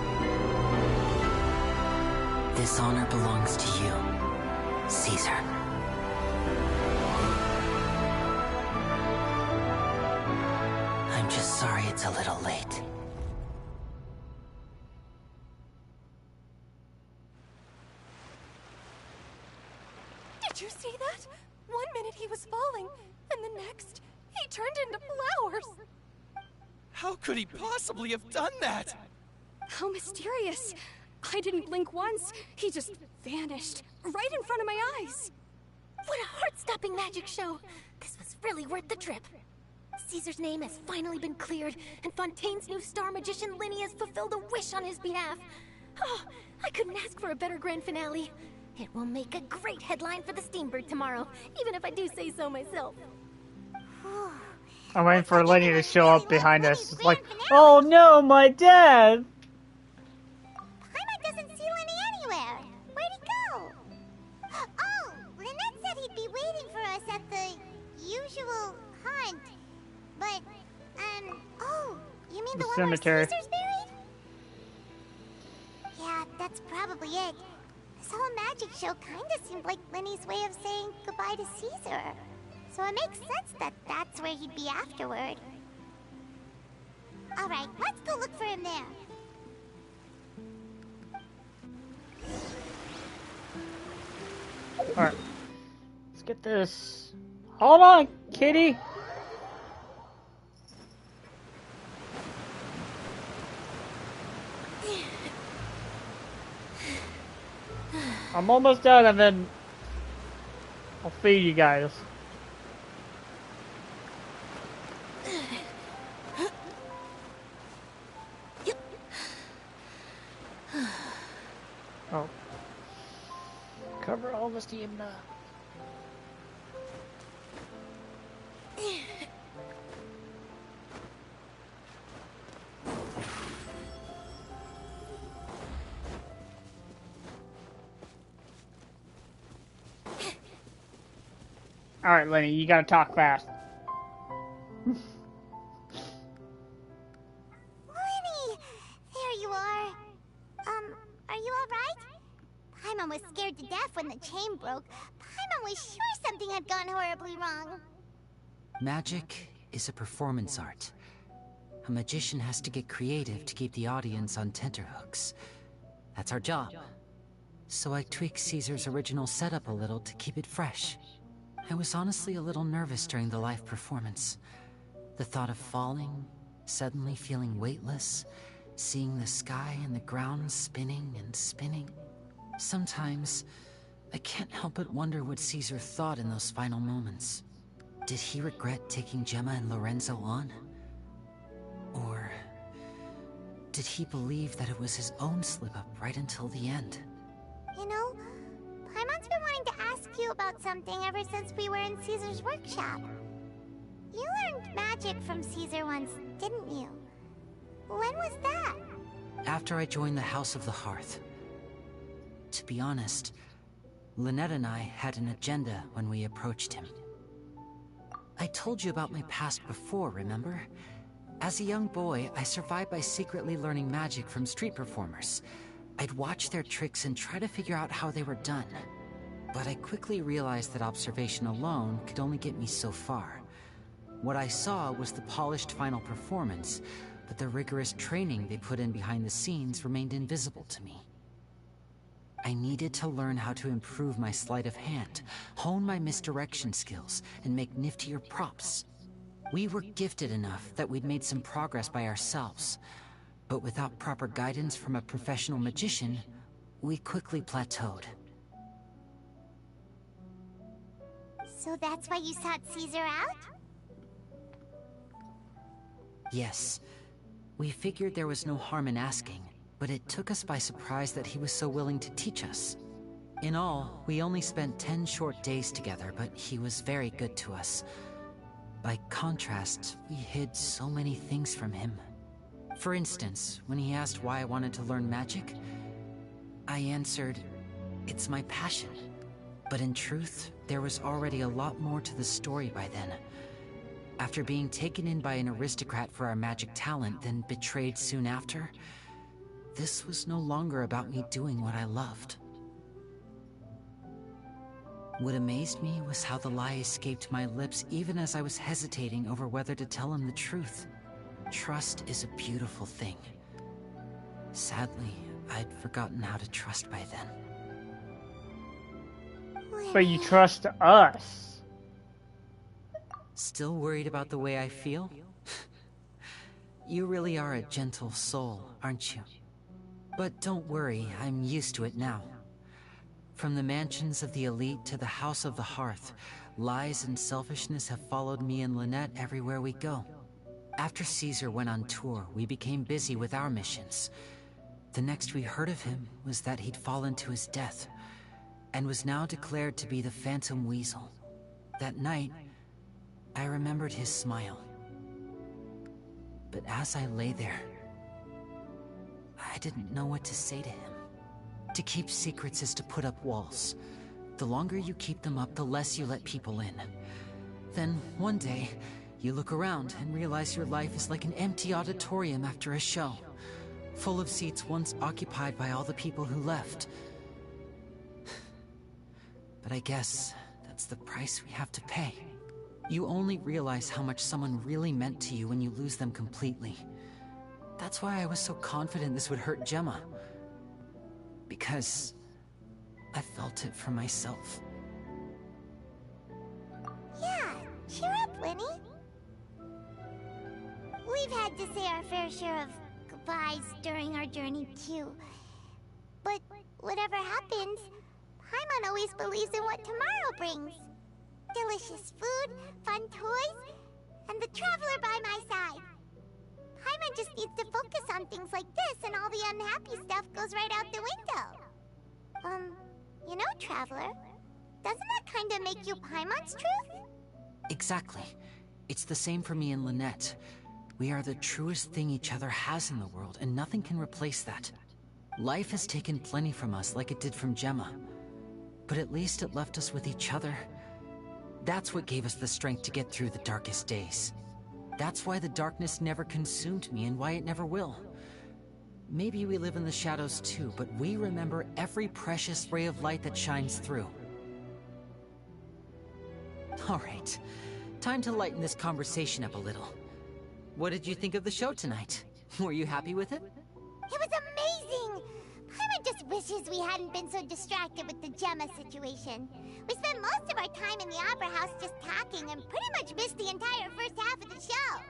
This honor belongs to you, Caesar. I'm just sorry it's a little late. Did you see that? 1 minute he was falling, and the next, he turned into flowers. How could he possibly have done that? How mysterious. I didn't blink once. He just vanished, right in front of my eyes. What a heart-stopping magic show. This was really worth the trip. Caesar's name has finally been cleared, and Fontaine's new star magician Lyne has fulfilled a wish on his behalf. Oh, I couldn't ask for a better grand finale. It will make a great headline for the Steambird tomorrow, even if I do say so myself. I'm waiting for Lyne to show up behind us. It's like, oh no, my dad! Paimon doesn't see Lyne anywhere. Where'd he go? Oh, Lynette said he'd be waiting for us at the usual hunt. But, oh, you mean the one cemetery. where Caesar's buried? Yeah, that's probably it. This whole magic show kinda seemed like Lyne's way of saying goodbye to Caesar. So it makes sense that that's where he'd be afterward. Alright, let's go look for him there. Alright. Let's get this. Hold on, kitty! I'm almost done and then I'll feed you guys. Oh. Cover all the steam now. Alright, Lyne, you gotta talk fast. Lyne! There you are. Are you alright? Paimon was scared to death when the chain broke. Paimon was sure something had gone horribly wrong. Magic is a performance art. A magician has to get creative to keep the audience on tenterhooks. That's our job. So I tweaked Caesar's original setup a little to keep it fresh. I was honestly a little nervous during the live performance. The thought of falling, suddenly feeling weightless, seeing the sky and the ground spinning and spinning. Sometimes, I can't help but wonder what Caesar thought in those final moments. Did he regret taking Gemma and Lorenzo on? Or did he believe that it was his own slip-up right until the end? You know, Paimon's been wanting to ask you about something ever since we were in Caesar's workshop. You learned magic from Caesar once, didn't you? When was that? After I joined the House of the Hearth. To be honest, Lynette and I had an agenda when we approached him. I told you about my past before, remember? As a young boy, I survived by secretly learning magic from street performers. I'd watch their tricks and try to figure out how they were done. But I quickly realized that observation alone could only get me so far. What I saw was the polished final performance, but the rigorous training they put in behind the scenes remained invisible to me. I needed to learn how to improve my sleight of hand, hone my misdirection skills, and make niftier props. We were gifted enough that we'd made some progress by ourselves, But without proper guidance from a professional magician, we quickly plateaued. So that's why you sought Caesar out? Yes. We figured there was no harm in asking, but it took us by surprise that he was so willing to teach us. In all, we only spent 10 short days together, but he was very good to us. By contrast, we hid so many things from him. For instance, when he asked why I wanted to learn magic, I answered, "It's my passion." But in truth, there was already a lot more to the story by then. After being taken in by an aristocrat for our magic talent, then betrayed soon after, this was no longer about me doing what I loved. What amazed me was how the lie escaped my lips even as I was hesitating over whether to tell him the truth. Trust is a beautiful thing. Sadly, I'd forgotten how to trust by then. But you trust us. Still worried about the way I feel? You really are a gentle soul, aren't you? But don't worry, I'm used to it now. From the mansions of the elite to the House of the Hearth, lies and selfishness have followed me and Lynette everywhere we go. After Caesar went on tour, we became busy with our missions. The next we heard of him was that he'd fallen to his death, and was now declared to be the Phantom Weasel. That night, I remembered his smile. But as I lay there, I didn't know what to say to him. To keep secrets is to put up walls. The longer you keep them up, the less you let people in. Then, one day, you look around and realize your life is like an empty auditorium after a show, full of seats once occupied by all the people who left. But I guess that's the price we have to pay. You only realize how much someone really meant to you when you lose them completely. That's why I was so confident this would hurt Gemma. Because I felt it for myself. Yeah, cheer up, Lenny. We've had to say our fair share of goodbyes during our journey, too. But whatever happens, Paimon always believes in what tomorrow brings. Delicious food, fun toys, and the Traveler by my side. Paimon just needs to focus on things like this, and all the unhappy stuff goes right out the window. You know, Traveler, doesn't that kind of make you Paimon's truth? Exactly. It's the same for me and Lynette. We are the truest thing each other has in the world, and nothing can replace that. Life has taken plenty from us, like it did from Gemma. But at least it left us with each other. That's what gave us the strength to get through the darkest days. That's why the darkness never consumed me, and why it never will. Maybe we live in the shadows too, but we remember every precious ray of light that shines through. Alright, time to lighten this conversation up a little. What did you think of the show tonight? Were you happy with it? It was amazing! Paimon just wishes we hadn't been so distracted with the Gemma situation. We spent most of our time in the Opera House just talking and pretty much missed the entire first half of the show.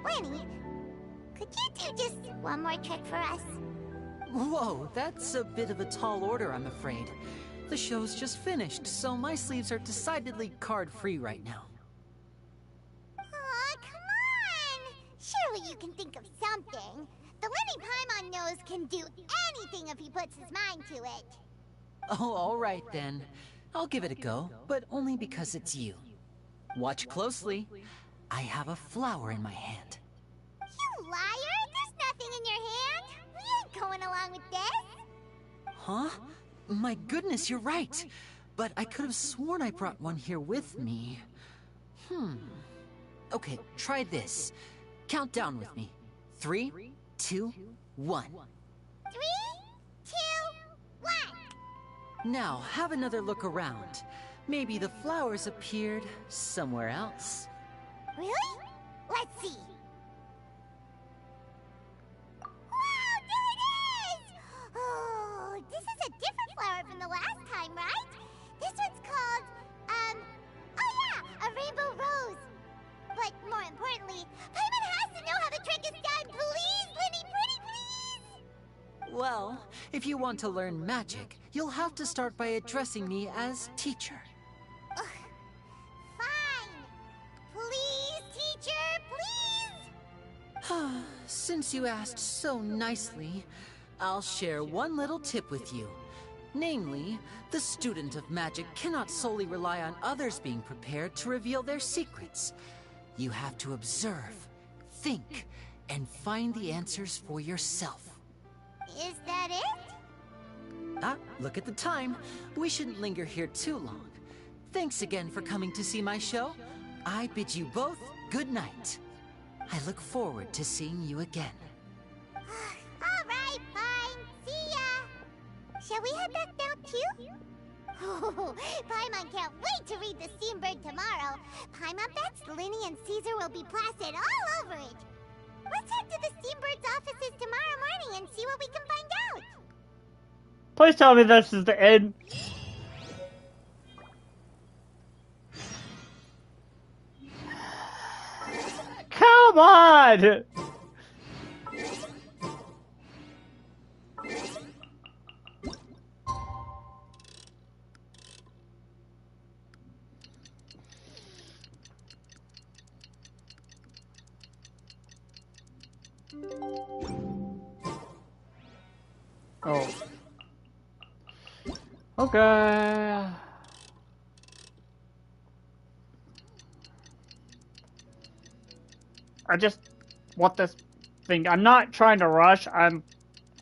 Lenny, could you do just one more trick for us? Whoa, that's a bit of a tall order, I'm afraid. The show's just finished, so my sleeves are decidedly card-free right now. Aw, come on! Surely you can think of something. The Lenny Paimon knows can do anything if he puts his mind to it. Oh, alright then. I'll give it a go, but only because it's you. Watch closely. I have a flower in my hand. You liar! There's nothing in your hand! We ain't going along with this! Huh? My goodness, you're right! But I could have sworn I brought one here with me. Okay, try this. Count down with me. 3, 2, 1. 3, 2, 1! Now, have another look around. Maybe the flowers appeared somewhere else. Really? Let's see. Wow, there it is! Oh, this is a different flower from the last time, right? This one's called, oh yeah, a rainbow rose. But more importantly, Paimon has to know how the trick is done. Well, if you want to learn magic, you'll have to start by addressing me as teacher. Fine! Please, teacher, please! Since you asked so nicely, I'll share one little tip with you. Namely, the student of magic cannot solely rely on others being prepared to reveal their secrets. You have to observe, think, and find the answers for yourself. Is that it? Look at the time. We shouldn't linger here too long. Thanks again for coming to see my show. I bid you both good night. I look forward to seeing you again. Alright, fine. See ya! Shall we head back now, too? Oh, Paimon can't wait to read the Steambird tomorrow. Paimon bets Linny and Caesar will be plastered all over it. Let's head to the Steambird's offices tomorrow morning and see what we can find out. Please tell me this is the end. Come on! Oh. Okay. I just want this thing. I'm not trying to rush.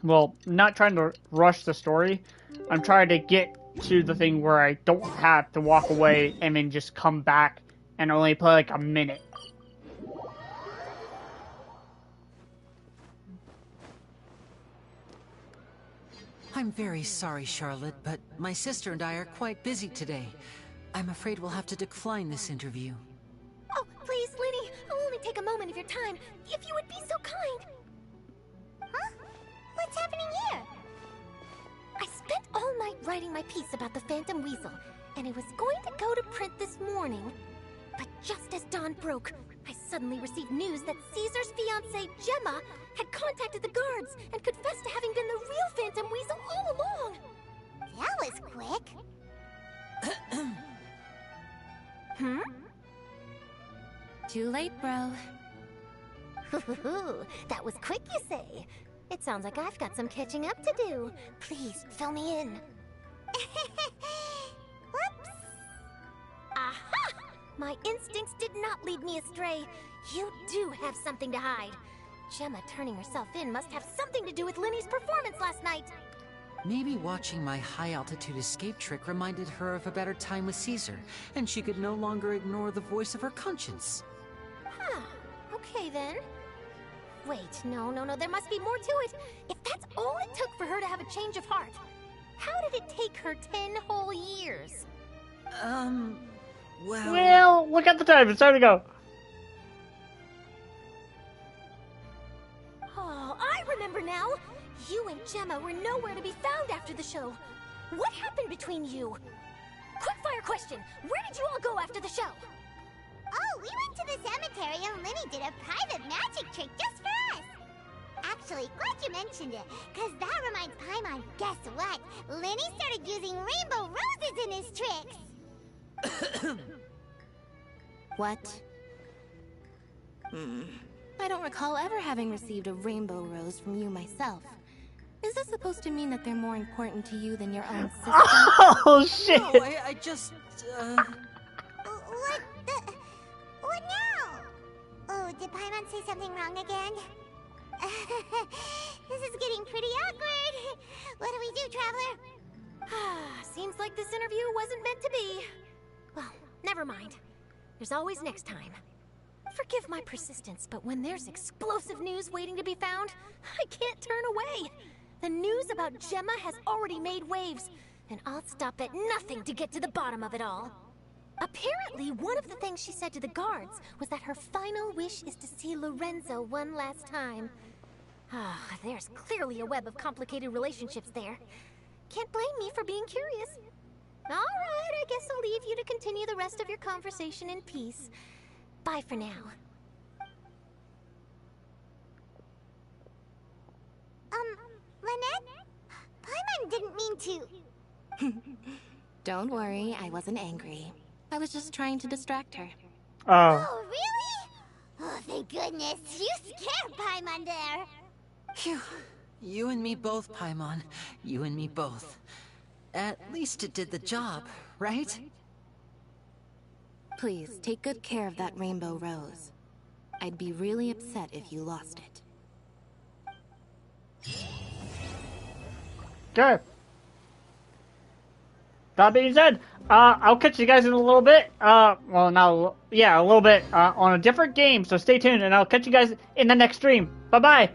Not trying to rush the story. I'm trying to get to the thing where I don't have to walk away and then just come back and only play like a minute. I'm very sorry, Charlotte, but my sister and I are quite busy today. I'm afraid we'll have to decline this interview. Oh, please, Linny, I'll only take a moment of your time, if you would be so kind. Huh? What's happening here? I spent all night writing my piece about the Phantom Weasel, and it was going to go to print this morning. But just as dawn broke, I suddenly received news that Caesar's fiancée, Gemma, had contacted the guards and confessed to having been the real Phantom Weasel all along. That was quick. Too late, bro. That was quick, you say? It sounds like I've got some catching up to do. Please, fill me in. Whoops. Aha! My instincts did not lead me astray. You do have something to hide. Gemma turning herself in must have something to do with Linny's performance last night. Maybe watching my high-altitude escape trick reminded her of a better time with Caesar, and she could no longer ignore the voice of her conscience. Huh. Okay, then. Wait, no, there must be more to it. If that's all it took for her to have a change of heart, how did it take her 10 whole years? Well, look at the time. It's time to go. Oh, I remember now. You and Gemma were nowhere to be found after the show. What happened between you? Quickfire question. Where did you all go after the show? Oh, we went to the cemetery and Linny did a private magic trick just for us. Actually, glad you mentioned it, because that reminds Paimon, guess what? Linny started using rainbow roses in his tricks. What? I don't recall ever having received a rainbow rose from you myself. Is this supposed to mean that they're more important to you than your own sister? Oh, shit! No, I just, What now? Oh, did Paimon say something wrong again? This is getting pretty awkward. What do we do, Traveler? Seems like this interview wasn't meant to be. Well, never mind. There's always next time. Forgive my persistence, but when there's explosive news waiting to be found, I can't turn away. The news about Gemma has already made waves, and I'll stop at nothing to get to the bottom of it all. Apparently, one of the things she said to the guards was that her final wish is to see Lorenzo one last time. There's clearly a web of complicated relationships there. Can't blame me for being curious. All right, I guess I'll leave you to continue the rest of your conversation in peace. Bye for now. Lynette? didn't mean to. Don't worry, I wasn't angry. I was just trying to distract her. Oh, really? Oh, thank goodness. You scared Paimon there. Phew. You and me both, Paimon. You and me both. At least it did the job, right? Please, take good care of that rainbow rose. I'd be really upset if you lost it. Okay. That being said, I'll catch you guys in a little bit. Well, now, yeah, a little bit on a different game. So stay tuned, and I'll catch you guys in the next stream. Bye bye.